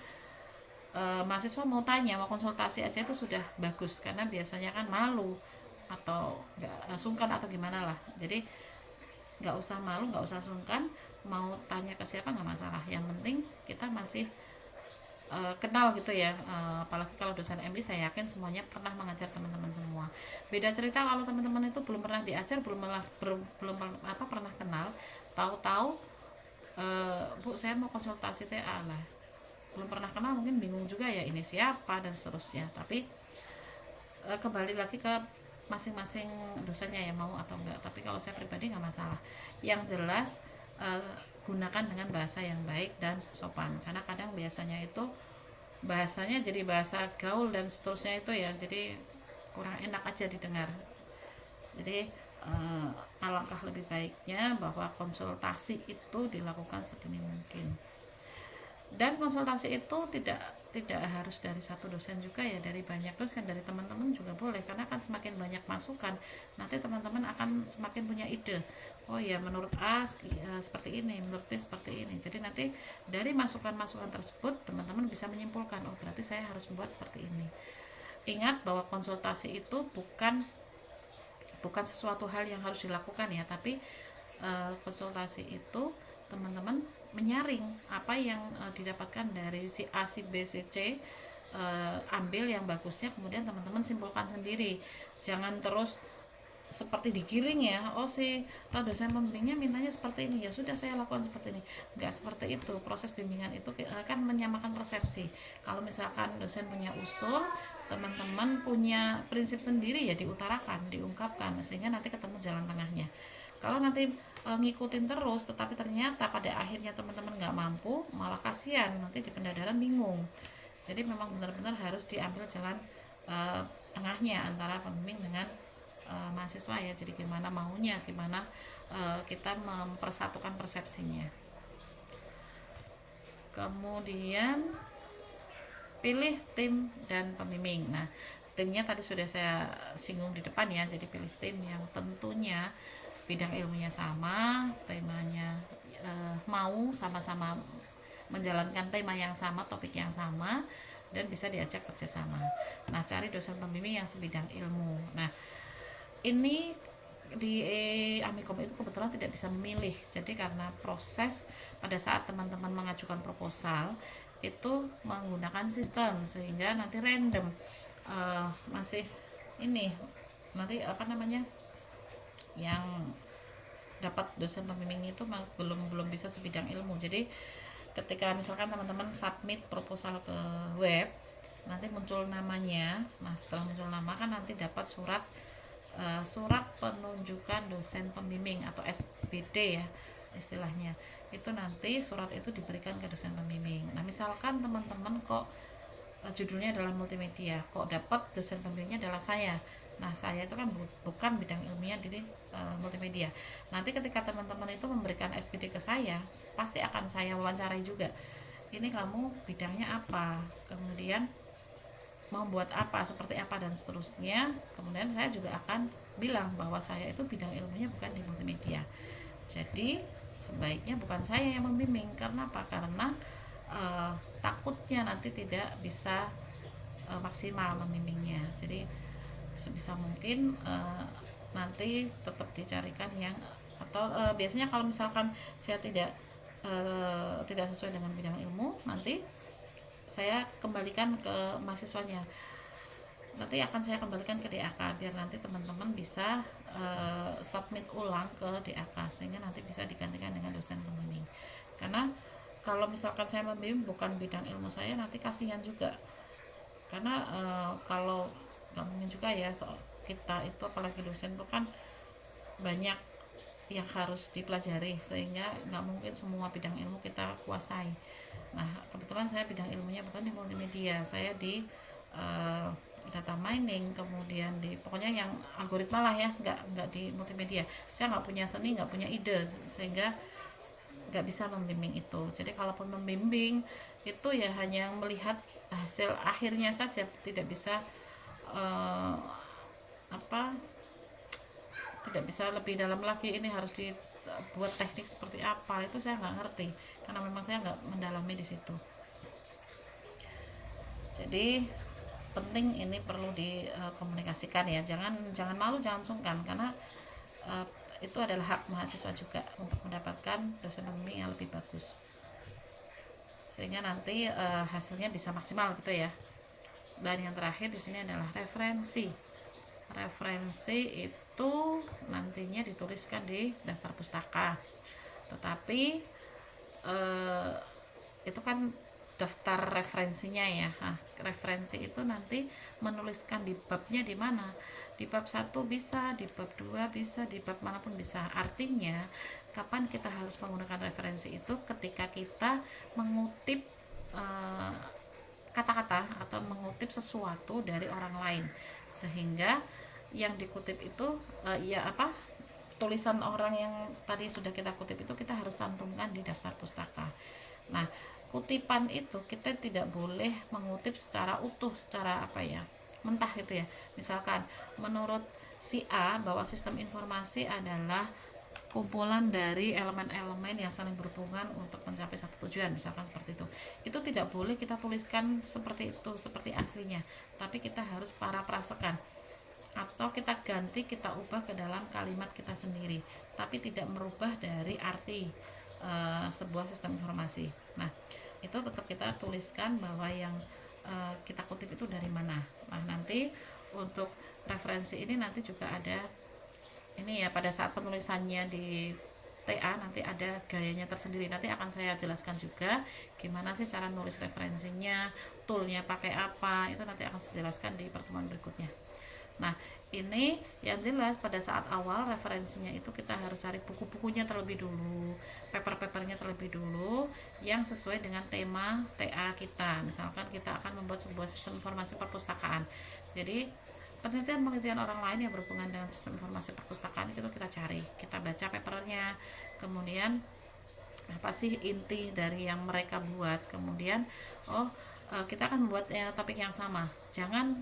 mahasiswa mau tanya, mau konsultasi aja itu sudah bagus, karena biasanya kan malu atau nggak sungkan atau gimana lah. Jadi nggak usah malu, nggak usah sungkan, mau tanya ke siapa nggak masalah, yang penting kita masih kenal gitu ya. Apalagi kalau dosen MI saya yakin semuanya pernah mengajar teman-teman semua. Beda cerita kalau teman-teman itu belum pernah diajar, belum apa pernah kenal, tahu-tahu Bu saya mau konsultasi TA lah, belum pernah kenal mungkin bingung juga ya ini siapa dan seterusnya. Tapi kembali lagi ke masing-masing dosennya ya mau atau enggak, tapi kalau saya pribadi nggak masalah. Yang jelas eh, gunakan dengan bahasa yang baik dan sopan, karena kadang biasanya itu bahasanya jadi bahasa gaul dan seterusnya itu ya, jadi kurang enak aja didengar. Jadi alangkah lebih baiknya bahwa konsultasi itu dilakukan sedini mungkin. Dan konsultasi itu tidak harus dari satu dosen juga ya, dari banyak dosen, dari teman-teman juga boleh, karena kan semakin banyak masukan nanti teman-teman akan semakin punya ide. Oh ya, menurut A seperti ini, menurut B seperti ini. Jadi nanti dari masukan-masukan tersebut teman-teman bisa menyimpulkan, oh berarti saya harus membuat seperti ini. Ingat bahwa konsultasi itu bukan bukan sesuatu hal yang harus dilakukan ya, tapi konsultasi itu teman-teman menyaring apa yang didapatkan dari si A, si B, si C, ambil yang bagusnya, kemudian teman-teman simpulkan sendiri. Jangan terus seperti digiring ya, oh si dosen pembimbingnya mintanya seperti ini, ya sudah saya lakukan seperti ini. Enggak seperti itu. Proses bimbingan itu kan menyamakan persepsi. Kalau misalkan dosen punya usul, teman-teman punya prinsip sendiri, ya diutarakan, diungkapkan, sehingga nanti ketemu jalan tengahnya. Kalau nanti ngikutin terus tetapi ternyata pada akhirnya teman-teman nggak mampu, malah kasihan, nanti di pendadaran bingung. Jadi memang benar-benar harus diambil jalan tengahnya antara pembimbing dengan mahasiswa ya. Jadi gimana maunya, gimana kita mempersatukan persepsinya. Kemudian pilih tim dan pembimbing. Nah, timnya tadi sudah saya singgung di depan ya. Jadi pilih tim yang tentunya bidang ilmunya sama, temanya mau sama-sama menjalankan tema yang sama, topik yang sama, dan bisa diajak kerjasama. Nah, cari dosen pembimbing yang sebidang ilmu. Nah, ini di Amikom itu kebetulan tidak bisa memilih. Jadi karena proses pada saat teman-teman mengajukan proposal itu menggunakan sistem, sehingga nanti random. Masih ini nanti apa namanya, yang dapat dosen pembimbing itu belum bisa sebidang ilmu. Jadi ketika misalkan teman-teman submit proposal ke web, nanti muncul namanya. Nah, setelah muncul nama kan nanti dapat surat penunjukan dosen pembimbing atau SPD ya istilahnya. Itu nanti surat itu diberikan ke dosen pembimbing. Nah, misalkan teman-teman kok judulnya adalah multimedia, kok dapat dosen pembimbingnya adalah saya. Nah, saya itu kan bukan bidang ilmiah di multimedia. Nanti ketika teman-teman itu memberikan SPD ke saya, pasti akan saya wawancarai juga. Ini kamu bidangnya apa? Kemudian mau buat apa, seperti apa, dan seterusnya. Kemudian saya juga akan bilang bahwa saya itu bidang ilmunya bukan di multimedia. Jadi sebaiknya bukan saya yang membimbing. Karena apa? Karena takutnya nanti tidak bisa maksimal membimbingnya. Jadi sebisa mungkin nanti tetap dicarikan yang, atau biasanya kalau misalkan saya tidak sesuai dengan bidang ilmu, nanti saya kembalikan ke mahasiswanya, nanti akan saya kembalikan ke DAK biar nanti teman-teman bisa submit ulang ke DAK, sehingga nanti bisa digantikan dengan dosen pembimbing. Karena kalau misalkan saya membimbing bukan bidang ilmu saya, nanti kasihan juga. Karena kalau nggak mungkin juga ya, kita itu apalagi dosen itu kan banyak yang harus dipelajari, sehingga nggak mungkin semua bidang ilmu kita kuasai. Nah, kebetulan saya bidang ilmunya bukan di multimedia, saya di data mining, kemudian di pokoknya yang algoritma lah ya, nggak di multimedia. Saya nggak punya seni, nggak punya ide, sehingga nggak bisa membimbing itu. Jadi kalaupun membimbing itu ya hanya melihat hasil akhirnya saja, tidak bisa apa tidak bisa lebih dalam lagi, ini harus dibuat teknik seperti apa, itu saya nggak ngerti karena memang saya nggak mendalami di situ. Jadi penting, ini perlu dikomunikasikan ya, jangan malu, jangan sungkan, karena itu adalah hak mahasiswa juga untuk mendapatkan dosen pembimbing yang lebih bagus. sehingga nanti hasilnya bisa maksimal gitu ya. Dan yang terakhir di sini adalah referensi. Referensi itu nantinya dituliskan di daftar pustaka, tetapi itu kan daftar referensinya ya. Nah, referensi itu nanti menuliskan di babnya di mana. Di bab 1 bisa, di bab 2 bisa, di bab manapun bisa. Artinya, kapan kita harus menggunakan referensi itu ketika kita mengutip kata-kata atau mengutip sesuatu dari orang lain, sehingga yang dikutip itu ya apa, tulisan orang yang tadi sudah kita kutip itu kita harus cantumkan di daftar pustaka. Nah, kutipan itu kita tidak boleh mengutip secara utuh, secara apa ya, mentah gitu ya. Misalkan menurut si A bahwa sistem informasi adalah kumpulan dari elemen-elemen yang saling berhubungan untuk mencapai satu tujuan, misalkan seperti itu tidak boleh kita tuliskan seperti itu, seperti aslinya, tapi kita harus paraphrasekan atau kita ganti, kita ubah ke dalam kalimat kita sendiri, tapi tidak merubah dari arti sebuah sistem informasi. Nah, itu tetap kita tuliskan bahwa yang kita kutip itu dari mana. Nah, nanti untuk referensi ini nanti juga ada ini ya, pada saat penulisannya di TA nanti ada gayanya tersendiri, nanti akan saya jelaskan juga gimana sih cara nulis referensinya, toolnya pakai apa, itu nanti akan saya jelaskan di pertemuan berikutnya. Nah, ini yang jelas pada saat awal referensinya itu kita harus cari buku-bukunya terlebih dulu, paper-papernya terlebih dulu yang sesuai dengan tema TA kita. Misalkan kita akan membuat sebuah sistem informasi perpustakaan, jadi penelitian-penelitian orang lain yang berhubungan dengan sistem informasi perpustakaan itu kita cari, kita baca papernya, kemudian apa sih inti dari yang mereka buat, kemudian kita akan membuat topik yang sama, jangan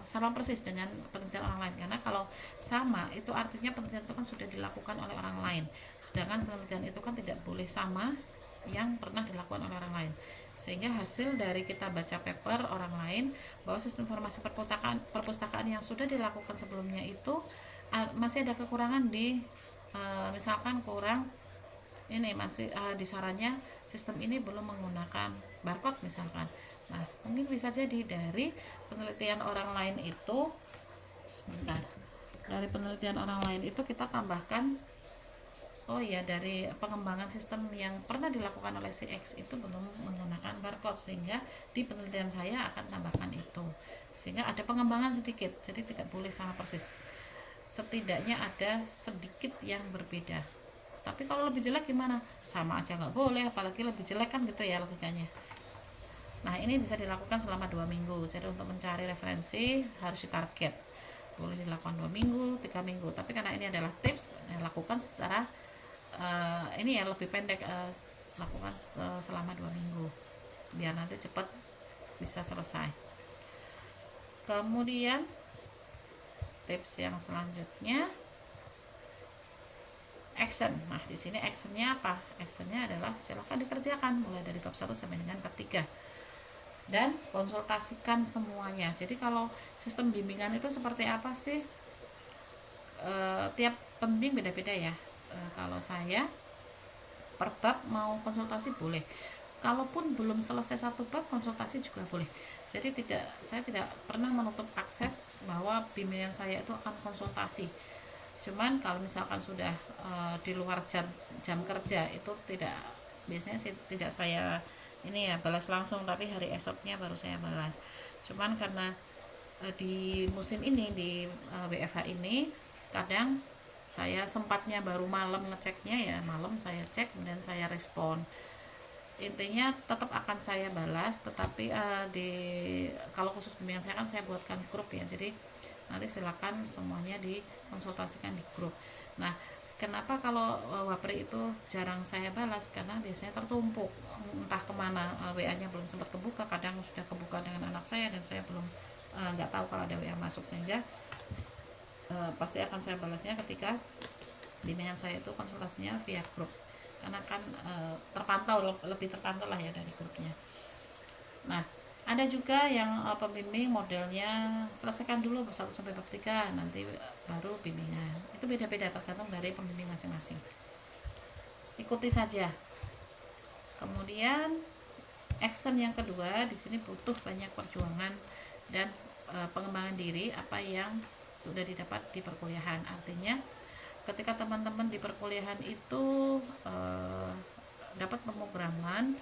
sama persis dengan penelitian orang lain, karena kalau sama itu artinya penelitian itu kan sudah dilakukan oleh orang lain, sedangkan penelitian itu kan tidak boleh sama yang pernah dilakukan oleh orang lain, sehingga hasil dari kita baca paper orang lain bahwa sistem informasi perpustakaan yang sudah dilakukan sebelumnya itu masih ada kekurangan di misalkan kurang ini, masih disarannya sistem ini belum menggunakan barcode misalkan. Nah, mungkin bisa jadi dari penelitian orang lain itu, sebentar, dari penelitian orang lain itu kita tambahkan, oh iya, dari pengembangan sistem yang pernah dilakukan oleh si X itu belum menggunakan barcode, sehingga di penelitian saya akan tambahkan itu, sehingga ada pengembangan sedikit, jadi tidak boleh sama persis, setidaknya ada sedikit yang berbeda. Tapi kalau lebih jelek gimana? Sama aja nggak boleh, apalagi lebih jelek kan gitu ya logikanya. Nah, ini bisa dilakukan selama 2 minggu, jadi untuk mencari referensi harus ditarget, boleh dilakukan 2 minggu, 3 minggu, tapi karena ini adalah tips, lakukan secara ini ya lebih pendek, lakukan selama 2 minggu biar nanti cepat bisa selesai. Kemudian tips yang selanjutnya, action. Nah, di sini actionnya apa? Actionnya adalah silakan dikerjakan mulai dari bab 1 sampai dengan bab 3 dan konsultasikan semuanya. Jadi kalau sistem bimbingan itu seperti apa sih? Tiap pembimbing beda-beda ya. Kalau saya per bab mau konsultasi boleh, kalaupun belum selesai satu bab konsultasi juga boleh. Jadi saya tidak pernah menutup akses bahwa bimbingan saya itu akan konsultasi. Cuman kalau misalkan sudah di luar jam kerja itu tidak, biasanya sih tidak saya ini ya balas langsung, tapi hari esoknya baru saya balas. Cuman karena di musim ini di WFH ini kadang saya sempatnya baru malam ngeceknya, ya malam saya cek kemudian saya respon, intinya tetap akan saya balas, tetapi kalau khusus bimbingan saya kan saya buatkan grup ya, jadi nanti silakan semuanya dikonsultasikan di grup. Nah, kenapa kalau Wapri itu jarang saya balas, karena biasanya tertumpuk entah kemana, WA-nya belum sempat kebuka, kadang sudah kebuka dengan anak saya dan saya belum nggak tahu kalau ada WA masuk, sehingga pasti akan saya balasnya ketika bimbingan saya itu konsultasinya via grup, karena kan terpantau, lebih terpantau lah ya dari grupnya. Nah, ada juga yang pembimbing modelnya selesaikan dulu bab 1 sampai bab 3 nanti baru bimbingan. Itu beda-beda tergantung dari pembimbing masing-masing. Ikuti saja. Kemudian Action yang kedua di sini butuh banyak perjuangan dan pengembangan diri apa yang sudah didapat di perkuliahan. Artinya ketika teman-teman di perkuliahan itu dapat pemrograman,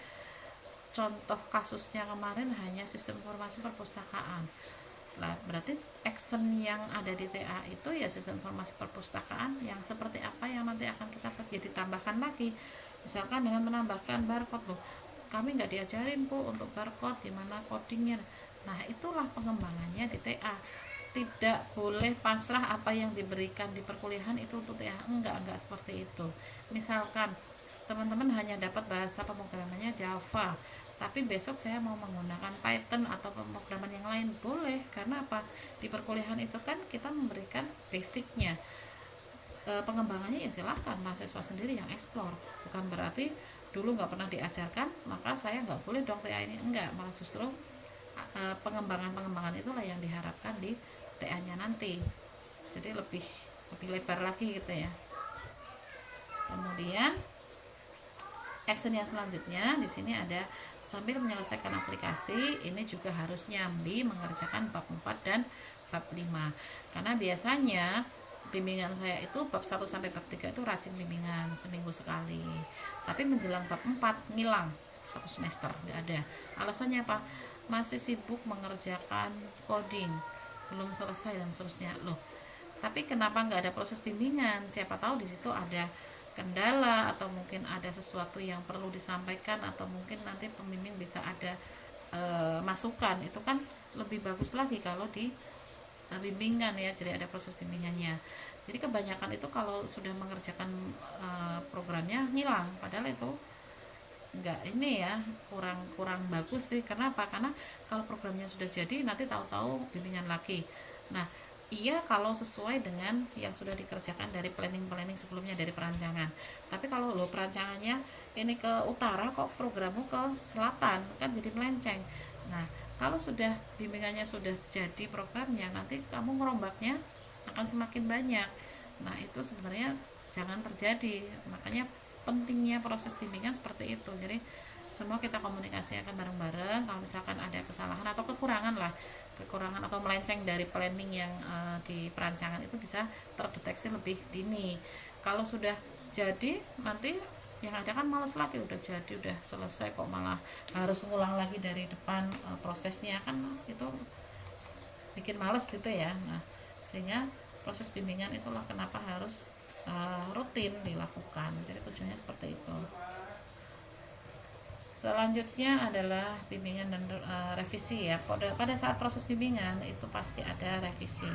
contoh kasusnya kemarin hanya sistem informasi perpustakaan. Nah, berarti action yang ada di TA itu ya sistem informasi perpustakaan yang seperti apa yang nanti akan kita jadi tambahkan lagi. Misalkan dengan menambahkan barcode, loh kami nggak diajarin Bu untuk barcode gimana codingnya. Nah, itulah pengembangannya di TA. Tidak boleh pasrah apa yang diberikan di perkuliahan itu untuk TA. Enggak seperti itu. Misalkan teman-teman hanya dapat bahasa pemrogramannya Java, tapi besok saya mau menggunakan Python atau pemrograman yang lain, boleh. Karena apa, di perkuliahan itu kan kita memberikan basicnya. Pengembangannya ya silahkan mahasiswa sendiri yang explore. Bukan berarti dulu nggak pernah diajarkan maka saya nggak boleh dong TA ini, enggak. Malah justru pengembangan itulah yang diharapkan di TA nya nanti, jadi lebih lebar lagi gitu ya. Kemudian action yang selanjutnya di sini ada sambil menyelesaikan aplikasi, ini juga harus nyambi mengerjakan bab 4 dan bab 5. Karena biasanya bimbingan saya itu bab 1 sampai bab 3 itu rajin bimbingan seminggu sekali. Tapi menjelang bab 4 ngilang satu semester, nggak ada. Alasannya apa? Masih sibuk mengerjakan coding, belum selesai dan seterusnya. Loh, tapi kenapa nggak ada proses bimbingan? Siapa tahu di situ ada kendala atau mungkin ada sesuatu yang perlu disampaikan, atau mungkin nanti pembimbing bisa ada masukan. Itu kan lebih bagus lagi kalau di bimbingan ya, jadi ada proses bimbingannya. Jadi kebanyakan itu kalau sudah mengerjakan programnya ngilang, padahal itu enggak, ini ya kurang bagus sih. Kenapa? Karena kalau programnya sudah jadi nanti tahu-tahu bimbingan lagi. Nah, iya kalau sesuai dengan yang sudah dikerjakan dari planning sebelumnya, dari perancangan. Tapi kalau lo perancangannya ini ke utara kok programmu ke selatan, kan jadi melenceng. Nah, kalau sudah bimbingannya sudah jadi programnya, nanti kamu ngerombaknya akan semakin banyak. Nah, itu sebenarnya jangan terjadi. Makanya pentingnya proses bimbingan seperti itu. Jadi semua kita komunikasikan bareng-bareng. Kalau misalkan ada kesalahan atau kekurangan atau melenceng dari planning yang di perancangan, itu bisa terdeteksi lebih dini. Kalau sudah jadi, nanti yang ada kan males lagi, udah jadi udah selesai kok malah harus ngulang lagi dari depan prosesnya, kan itu bikin males gitu ya. Nah, sehingga proses bimbingan itulah kenapa harus rutin dilakukan. Jadi tujuannya seperti itu. Selanjutnya adalah bimbingan dan revisi ya. Pada saat proses bimbingan itu pasti ada revisi.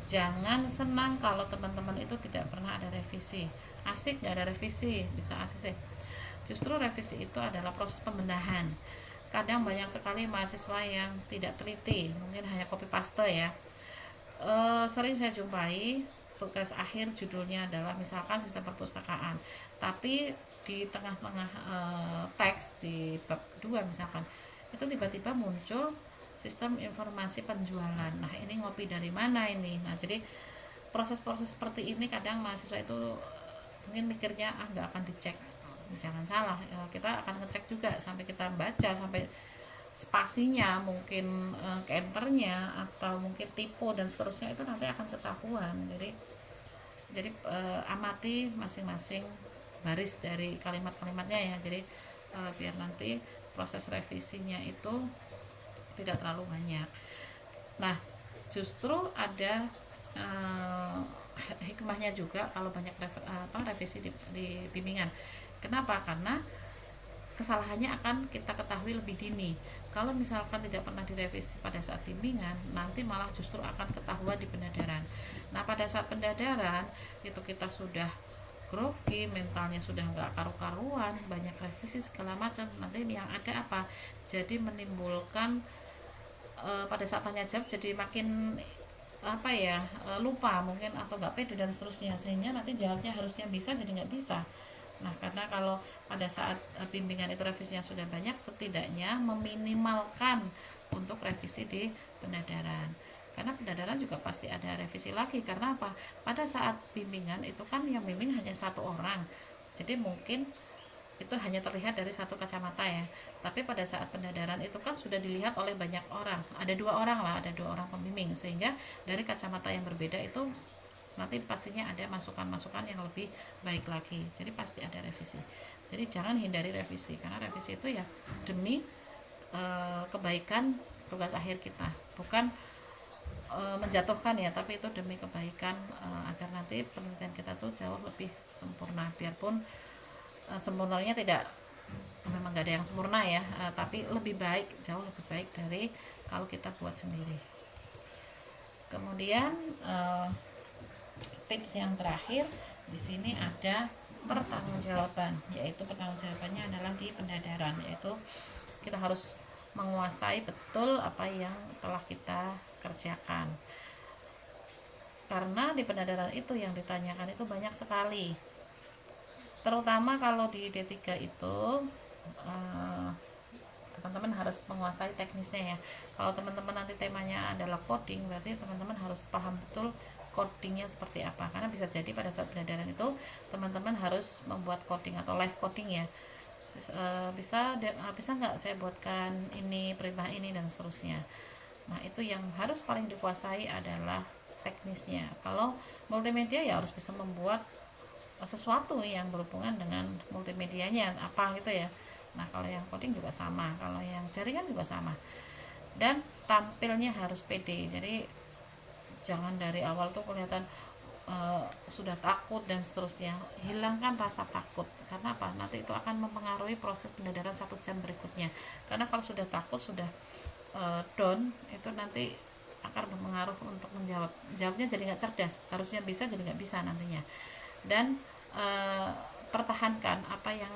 Jangan senang kalau teman-teman itu tidak pernah ada revisi. Asik nggak ada revisi, bisa asik sih. Justru revisi itu adalah proses pembenahan. Kadang banyak sekali mahasiswa yang tidak teliti, mungkin hanya copy paste ya. Sering saya jumpai tugas akhir judulnya adalah misalkan sistem perpustakaan, tapi di tengah-tengah teks di bab 2 misalkan itu tiba-tiba muncul sistem informasi penjualan. Nah, ini ngopi dari mana ini? Nah, jadi proses-proses seperti ini kadang mahasiswa itu mungkin mikirnya nggak akan dicek. Jangan salah, kita akan ngecek juga sampai kita baca sampai spasinya, mungkin enternya atau mungkin tipe dan seterusnya, itu nanti akan ketahuan. Jadi amati masing-masing baris dari kalimat-kalimatnya ya. Jadi biar nanti proses revisinya itu tidak terlalu banyak. Nah, justru ada hikmahnya juga kalau banyak revisi di bimbingan. Kenapa? Karena kesalahannya akan kita ketahui lebih dini. Kalau misalkan tidak pernah direvisi pada saat bimbingan, nanti malah justru akan ketahuan di pendadaran. Nah, pada saat pendadaran itu kita sudah grogi, mentalnya sudah nggak karu-karuan, banyak revisi segala macam. Nanti yang ada apa? Jadi menimbulkan pada saat tanya jawab jadi makin lupa mungkin, atau nggak pede dan seterusnya, sehingga nanti jawabnya harusnya bisa jadi nggak bisa. Nah, karena kalau pada saat bimbingan itu revisinya sudah banyak, setidaknya meminimalkan untuk revisi di pendadaran. Karena pendadaran juga pasti ada revisi lagi. Karena apa? Pada saat bimbingan itu kan yang bimbing hanya satu orang. Jadi mungkin itu hanya terlihat dari satu kacamata ya, tapi pada saat pendadaran itu kan sudah dilihat oleh banyak orang, ada 2 orang lah, ada 2 orang pembimbing, sehingga dari kacamata yang berbeda itu nanti pastinya ada masukan-masukan yang lebih baik lagi, jadi pasti ada revisi. Jadi jangan hindari revisi, karena revisi itu ya demi kebaikan tugas akhir kita, bukan menjatuhkan ya, tapi itu demi kebaikan, agar nanti penelitian kita tuh jauh lebih sempurna. Biarpun sempurnanya tidak, memang gak ada yang sempurna ya, tapi lebih baik, jauh lebih baik dari kalau kita buat sendiri. Kemudian tips yang terakhir di sini ada pertanggungjawaban, yaitu pertanggungjawabannya adalah di pendadaran, yaitu kita harus menguasai betul apa yang telah kita kerjakan, karena di pendadaran itu yang ditanyakan itu banyak sekali, terutama kalau di D3 itu teman-teman harus menguasai teknisnya ya. Kalau teman-teman nanti temanya adalah coding, berarti teman-teman harus paham betul codingnya seperti apa, karena bisa jadi pada saat pendadaran itu teman-teman harus membuat coding atau live coding ya. Terus, bisa nggak saya buatkan ini, perintah ini, dan seterusnya. Nah, itu yang harus paling dikuasai adalah teknisnya. Kalau multimedia ya harus bisa membuat sesuatu yang berhubungan dengan multimedianya apa gitu ya. Nah, kalau yang coding juga sama, kalau yang jaringan juga sama, dan tampilnya harus pede. Jadi jangan dari awal tuh kelihatan sudah takut dan seterusnya. Hilangkan rasa takut, karena apa, nanti itu akan mempengaruhi proses pendadaran 1 jam berikutnya. Karena kalau sudah takut, sudah down, itu nanti akan berpengaruh untuk jawabnya jadi nggak cerdas, harusnya bisa jadi nggak bisa nantinya. Dan pertahankan apa yang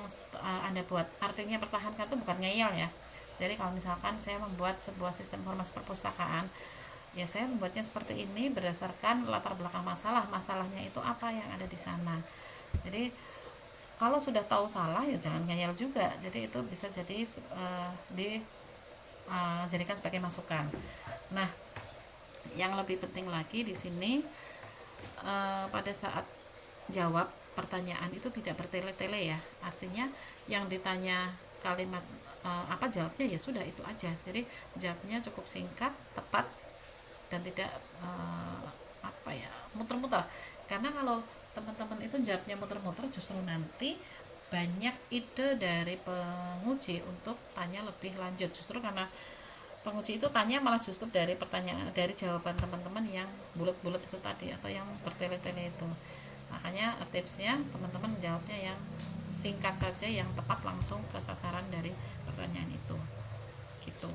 Anda buat. Artinya pertahankan itu bukan ngeyel ya. Jadi kalau misalkan saya membuat sebuah sistem informasi perpustakaan, ya saya membuatnya seperti ini berdasarkan latar belakang masalahnya itu apa yang ada di sana. Jadi kalau sudah tahu salah ya jangan ngeyel juga. Jadi itu bisa jadi dijadikan sebagai masukan. Nah, yang lebih penting lagi di sini, pada saat jawab pertanyaan itu tidak bertele-tele ya. Artinya yang ditanya kalimat apa, jawabnya ya sudah itu aja. Jadi jawabnya cukup singkat, tepat, dan tidak apa ya, muter-muter. Karena kalau teman-teman itu jawabnya muter-muter, justru nanti banyak ide dari penguji untuk tanya lebih lanjut. Justru karena penguji itu tanya malah justru dari pertanyaan, dari jawaban teman-teman yang bulat-bulat itu tadi, atau yang bertele-tele itu. Makanya tipsnya teman-teman jawabnya yang singkat saja, yang tepat, langsung ke sasaran dari pertanyaan itu gitu.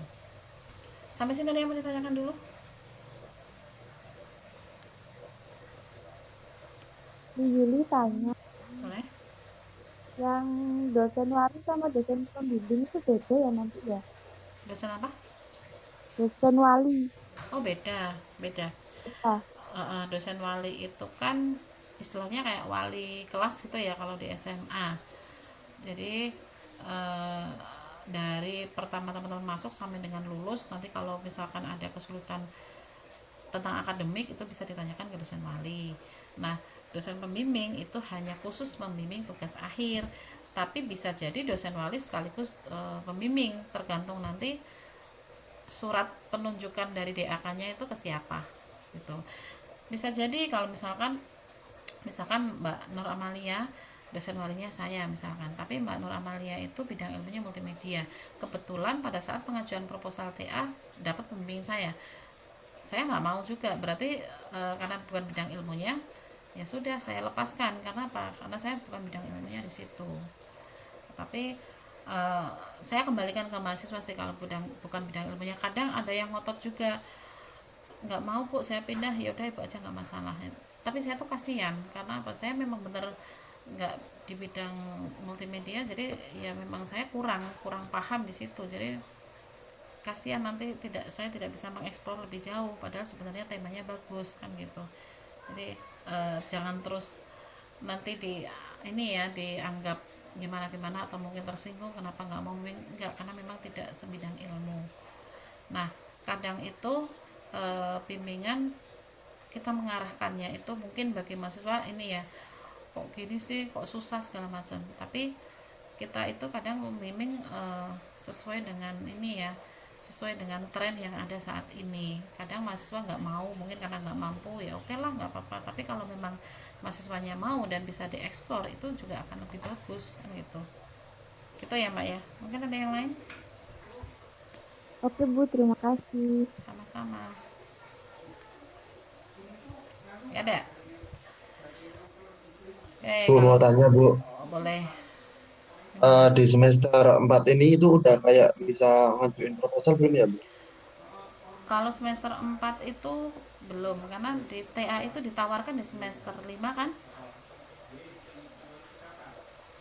Sampai sini ada yang mau ditanyakan dulu? Bu Yuli tanya, Boleh. yang dosen wali sama dosen pembimbing itu beda ya nanti ya? Dosen apa? Dosen wali, Oh, beda, beda. ya. Dosen wali itu kan istilahnya kayak wali kelas gitu ya kalau di SMA. Jadi eh, dari pertama teman-teman masuk sampai dengan lulus, nanti kalau misalkan ada kesulitan tentang akademik itu bisa ditanyakan ke dosen wali. Nah, dosen pembimbing itu hanya khusus membimbing tugas akhir, tapi bisa jadi dosen wali sekaligus pembimbing, tergantung nanti surat penunjukan dari DAK-nya itu ke siapa gitu. Bisa jadi kalau misalkan Mbak Nur Amalia, dosen walinya saya misalkan, tapi Mbak Nur Amalia itu bidang ilmunya multimedia, kebetulan pada saat pengajuan proposal TA dapat pembimbing saya nggak mau juga, berarti karena bukan bidang ilmunya, ya sudah saya lepaskan. Karena apa? Karena saya bukan bidang ilmunya di situ. Tapi saya kembalikan ke mahasiswa sih kalau bukan bidang ilmunya. Kadang ada yang ngotot juga, nggak mau Bu saya pindah, ya udah Ibu aja, nggak masalah. Tapi saya tuh kasihan, karena apa, saya memang bener nggak di bidang multimedia, jadi ya memang saya kurang paham di situ. Jadi kasihan nanti saya tidak bisa mengeksplor lebih jauh, padahal sebenarnya temanya bagus kan gitu. Jadi jangan terus nanti ini ya dianggap gimana gimana, atau mungkin tersinggung kenapa nggak mau nggak, karena memang tidak sebidang ilmu. Nah, kadang itu bimbingan kita mengarahkannya itu mungkin bagi mahasiswa ini ya, kok gini sih, kok susah segala macam, tapi kita itu kadang membimbing sesuai dengan ini ya, sesuai dengan tren yang ada saat ini. Kadang mahasiswa nggak mau, mungkin karena nggak mampu, ya oke lah, nggak apa-apa. Tapi kalau memang mahasiswanya mau dan bisa dieksplor, itu juga akan lebih bagus kan gitu. Gitu ya Mbak ya. Mungkin ada yang lain? Oke Bu, terima kasih. Sama-sama. Ya ada. Bu, Kalau mau tanya Bu, boleh. Gimana? di semester 4 ini itu udah kayak bisa ngajuin proposal belum ya Bu? Kalau semester 4 itu belum, karena di TA itu ditawarkan di semester 5 kan.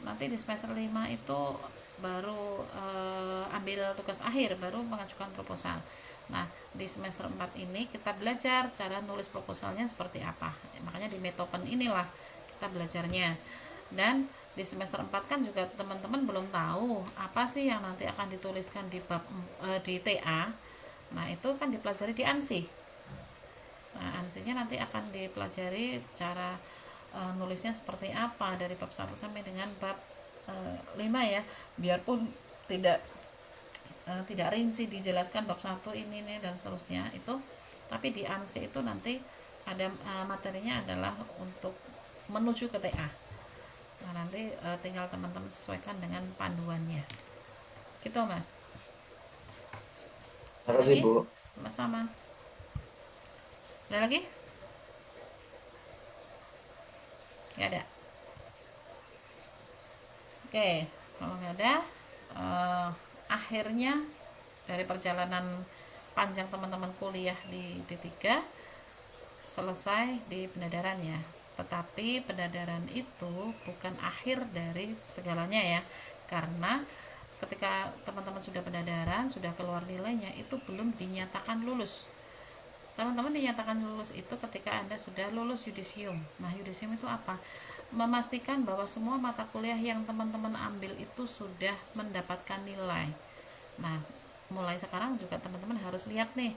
Nanti di semester 5 itu baru ambil tugas akhir, baru mengajukan proposal. Nah, di semester 4 ini kita belajar cara nulis proposalnya seperti apa. Makanya di Metopen inilah kita belajarnya. Dan di semester 4 kan juga teman-teman belum tahu apa sih yang nanti akan dituliskan di di TA. Nah, itu kan dipelajari di ANSI. Nah, ANSI-nya nanti akan dipelajari cara nulisnya seperti apa dari bab 1 sampai dengan bab 5 ya. Biarpun tidak tidak rinci dijelaskan bab 1 ini dan seterusnya itu, tapi di ANSI itu nanti ada materinya adalah untuk menuju ke TA. Nah, nanti tinggal teman-teman sesuaikan dengan panduannya. Gitu, Mas. Ada Makasih lagi? Bu. Sama-sama. Ada lagi? Gak ada. Oke, kalau nggak ada, akhirnya dari perjalanan panjang teman-teman kuliah di D3 selesai di pendadarannya. Tetapi pendadaran itu bukan akhir dari segalanya ya, karena ketika teman-teman sudah pendadaran, sudah keluar nilainya, itu belum dinyatakan lulus. Teman-teman dinyatakan lulus itu ketika Anda sudah lulus yudisium. Nah, yudisium itu apa? Memastikan bahwa semua mata kuliah yang teman-teman ambil itu sudah mendapatkan nilai. Nah, mulai sekarang juga teman-teman harus lihat nih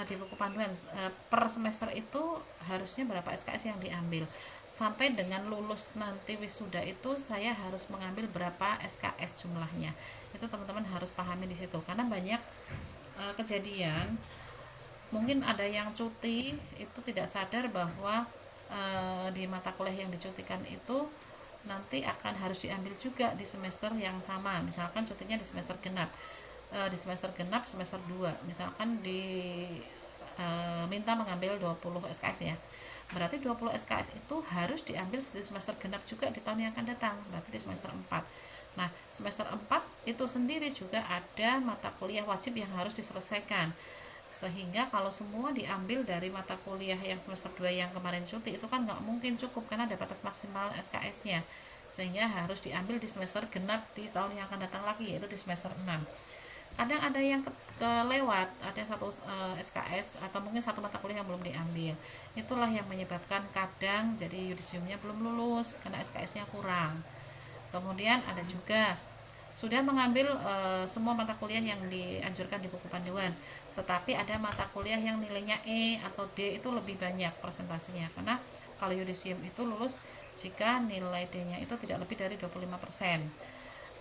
di buku panduan per semester itu harusnya berapa SKS yang diambil. Sampai dengan lulus nanti wisuda itu saya harus mengambil berapa SKS jumlahnya. Itu teman-teman harus pahami di situ, karena banyak kejadian mungkin ada yang cuti itu tidak sadar bahwa di mata kuliah yang dicutikan itu nanti akan harus diambil juga di semester yang sama. Misalkan cutinya di semester genap, di semester genap semester 2 misalkan minta mengambil 20 SKS ya, berarti 20 SKS itu harus diambil di semester genap juga di tahun yang akan datang, berarti di semester 4. Nah, semester 4 itu sendiri juga ada mata kuliah wajib yang harus diselesaikan, sehingga kalau semua diambil dari mata kuliah yang semester 2 yang kemarin cuti itu kan nggak mungkin cukup, karena ada batas maksimal SKS-nya, sehingga harus diambil di semester genap di tahun yang akan datang lagi, yaitu di semester 6. Kadang ada yang kelewat, ada satu SKS atau mungkin satu mata kuliah yang belum diambil. Itulah yang menyebabkan kadang jadi yudisiumnya belum lulus karena SKS-nya kurang. Kemudian ada juga sudah mengambil semua mata kuliah yang dianjurkan di buku panduan, tetapi ada mata kuliah yang nilainya E atau D itu lebih banyak persentasenya, karena kalau yudisium itu lulus jika nilai D-nya itu tidak lebih dari 25%.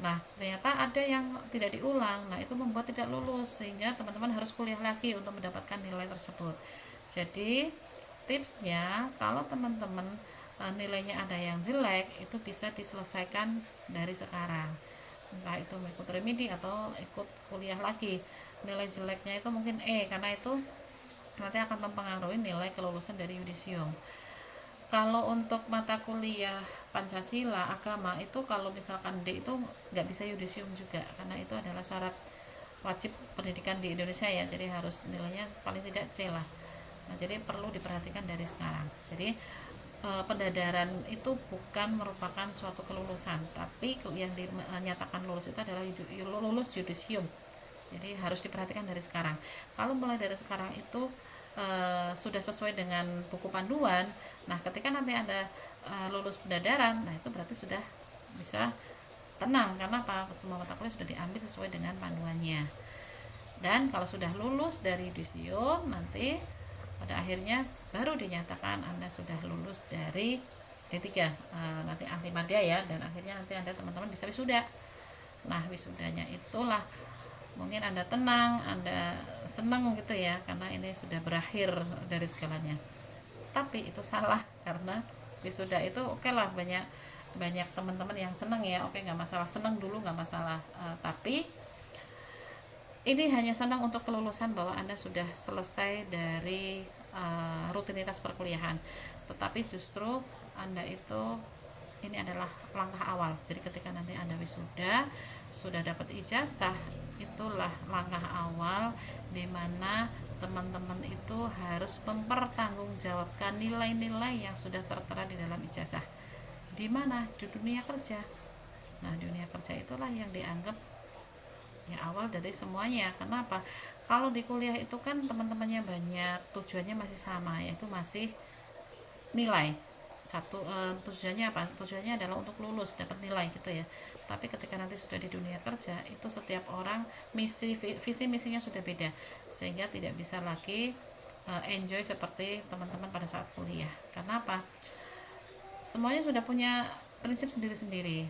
Nah, ternyata ada yang tidak diulang. Nah, itu membuat tidak lulus, sehingga teman-teman harus kuliah lagi untuk mendapatkan nilai tersebut. Jadi, tipsnya kalau teman-teman nilainya ada yang jelek, itu bisa diselesaikan dari sekarang. Entah itu ikut remedi atau ikut kuliah lagi. Nilai jeleknya itu mungkin E, karena itu nanti akan mempengaruhi nilai kelulusan dari yudisium. Kalau untuk mata kuliah Pancasila, agama itu kalau misalkan D itu nggak bisa yudisium juga, karena itu adalah syarat wajib pendidikan di Indonesia ya, jadi harus nilainya paling tidak C lah. Nah, jadi perlu diperhatikan dari sekarang. Jadi pendadaran itu bukan merupakan suatu kelulusan, tapi yang dinyatakan lulus itu adalah lulus yudisium. Jadi harus diperhatikan dari sekarang. Kalau mulai dari sekarang itu sudah sesuai dengan buku panduan, nah ketika nanti ada lulus pendadaran, nah itu berarti sudah bisa tenang, karena apa, semua mata kuliah sudah diambil sesuai dengan panduannya. Dan kalau sudah lulus dari yudisium, nanti pada akhirnya baru dinyatakan Anda sudah lulus dari D3, nanti ahli madya ya, dan akhirnya nanti Anda teman-teman bisa wisuda. Nah, wisudanya itulah mungkin Anda tenang, Anda senang gitu ya, karena ini sudah berakhir dari segalanya. Tapi itu salah, karena wisuda itu oke lah, banyak banyak teman-teman yang senang ya, oke nggak masalah, senang dulu nggak masalah. Tapi ini hanya senang untuk kelulusan bahwa Anda sudah selesai dari rutinitas perkuliahan. Tetapi justru Anda itu, ini adalah langkah awal. Jadi ketika nanti Anda wisuda, sudah dapat ijazah, itulah langkah awal di mana teman-teman itu harus mempertanggungjawabkan nilai-nilai yang sudah tertera di dalam ijazah. Di mana? Di dunia kerja. Nah, dunia kerja itulah yang dianggap ya awal dari semuanya. Kenapa? Kalau di kuliah itu kan teman-temannya banyak, tujuannya masih sama, yaitu masih nilai. Tujuannya apa? Tujuannya adalah untuk lulus, dapat nilai gitu ya. Tapi ketika nanti sudah di dunia kerja, itu setiap orang visi misinya sudah beda, sehingga tidak bisa lagi enjoy seperti teman-teman pada saat kuliah. Karena apa? Semuanya sudah punya prinsip sendiri-sendiri.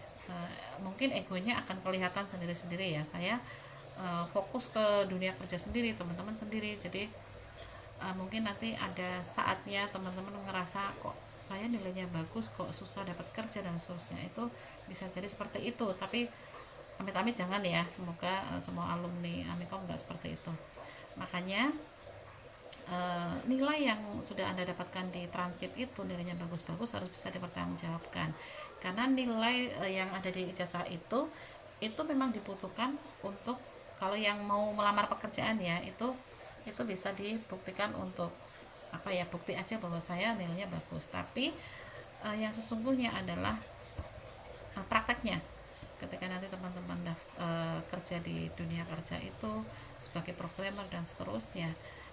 Mungkin egonya akan kelihatan sendiri-sendiri ya. Saya fokus ke dunia kerja sendiri, teman-teman sendiri. Jadi mungkin nanti ada saatnya teman-teman ngerasa kok saya nilainya bagus kok susah dapat kerja dan seterusnya. Itu bisa jadi seperti itu. Tapi amit-amit jangan ya. Semoga semua alumni Amikom nggak seperti itu. Makanya nilai yang sudah Anda dapatkan di transkrip itu nilainya bagus-bagus harus bisa dipertanggungjawabkan, karena nilai yang ada di ijazah itu memang dibutuhkan untuk kalau yang mau melamar pekerjaan ya, itu bisa dibuktikan untuk apa ya, bukti aja bahwa saya nilainya bagus. Tapi yang sesungguhnya adalah prakteknya. Ketika nanti teman-teman kerja di dunia kerja itu sebagai programmer dan seterusnya,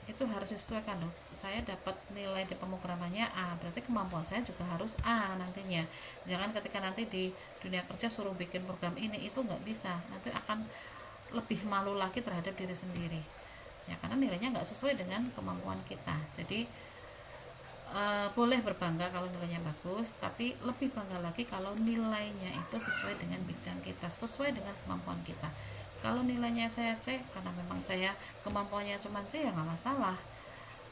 itu harus disesuaikan loh. Saya dapat nilai di pemrogramannya A, berarti kemampuan saya juga harus A nantinya. Jangan ketika nanti di dunia kerja suruh bikin program ini, itu nggak bisa, nanti akan lebih malu lagi terhadap diri sendiri ya, karena nilainya nggak sesuai dengan kemampuan kita. Jadi boleh berbangga kalau nilainya bagus, tapi lebih bangga lagi kalau nilainya itu sesuai dengan bidang kita, sesuai dengan kemampuan kita. Kalau nilainya saya C karena memang saya kemampuannya cuma C, ya nggak masalah.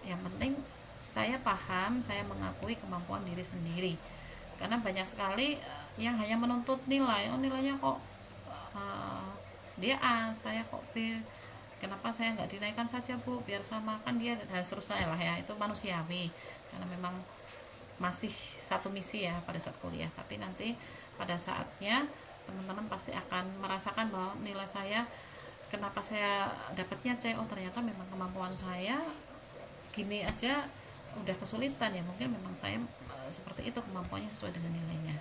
Yang penting saya paham, saya mengakui kemampuan diri sendiri. Karena banyak sekali yang hanya menuntut nilai, oh nilainya kok dia A, saya kok B, kenapa saya nggak dinaikkan saja Bu, biar sama kan dia, dan seterusnya lah ya. Itu manusiawi karena memang masih satu misi ya pada saat kuliah. Tapi nanti pada saatnya teman-teman pasti akan merasakan bahwa nilai saya, kenapa saya dapatnya C, oh ternyata memang kemampuan saya gini aja udah kesulitan ya, mungkin memang saya seperti itu, kemampuannya sesuai dengan nilainya.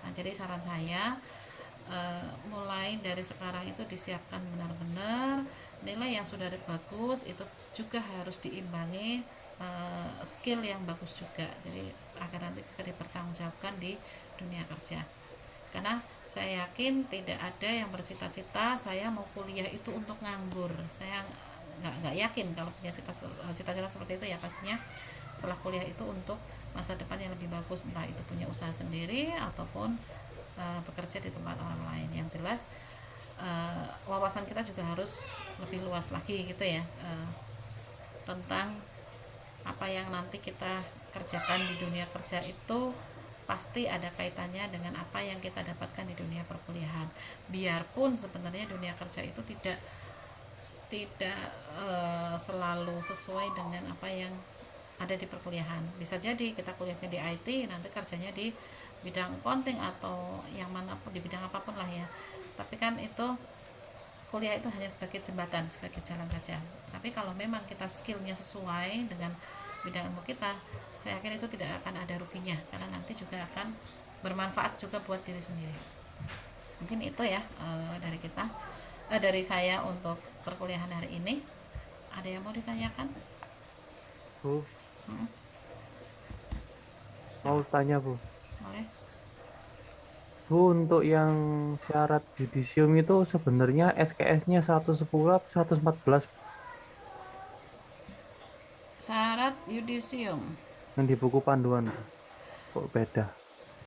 Nah, jadi saran saya mulai dari sekarang itu disiapkan benar-benar nilai yang sudah bagus, itu juga harus diimbangi skill yang bagus juga, jadi agar nanti bisa dipertanggungjawabkan di dunia kerja. Karena saya yakin tidak ada yang bercita-cita saya mau kuliah itu untuk nganggur. Saya nggak yakin kalau punya cita-cita seperti itu ya. Pastinya setelah kuliah itu untuk masa depan yang lebih bagus, entah itu punya usaha sendiri ataupun bekerja di tempat orang lain. Yang jelas wawasan kita juga harus lebih luas lagi gitu ya, tentang apa yang nanti kita kerjakan di dunia kerja itu pasti ada kaitannya dengan apa yang kita dapatkan di dunia perkuliahan. Biarpun sebenarnya dunia kerja itu tidak selalu sesuai dengan apa yang ada di perkuliahan. Bisa jadi kita kuliahnya di IT, nanti kerjanya di bidang accounting atau yang manapun, di bidang apapun lah ya. Tapi kan itu kuliah itu hanya sebagai jembatan, sebagai jalan saja. Tapi kalau memang kita skillnya sesuai dengan bidang ilmu kita, saya yakin itu tidak akan ada ruginya, karena nanti juga akan bermanfaat juga buat diri sendiri. Mungkin itu ya dari kita, dari saya untuk perkuliahan hari ini. Ada yang mau ditanyakan? Bu, mau tanya Bu. Boleh. Bu, untuk yang syarat yudisium itu sebenarnya SKS-nya 110 atau 114 Syarat yudisium yang di buku panduan, Bu? Kok beda?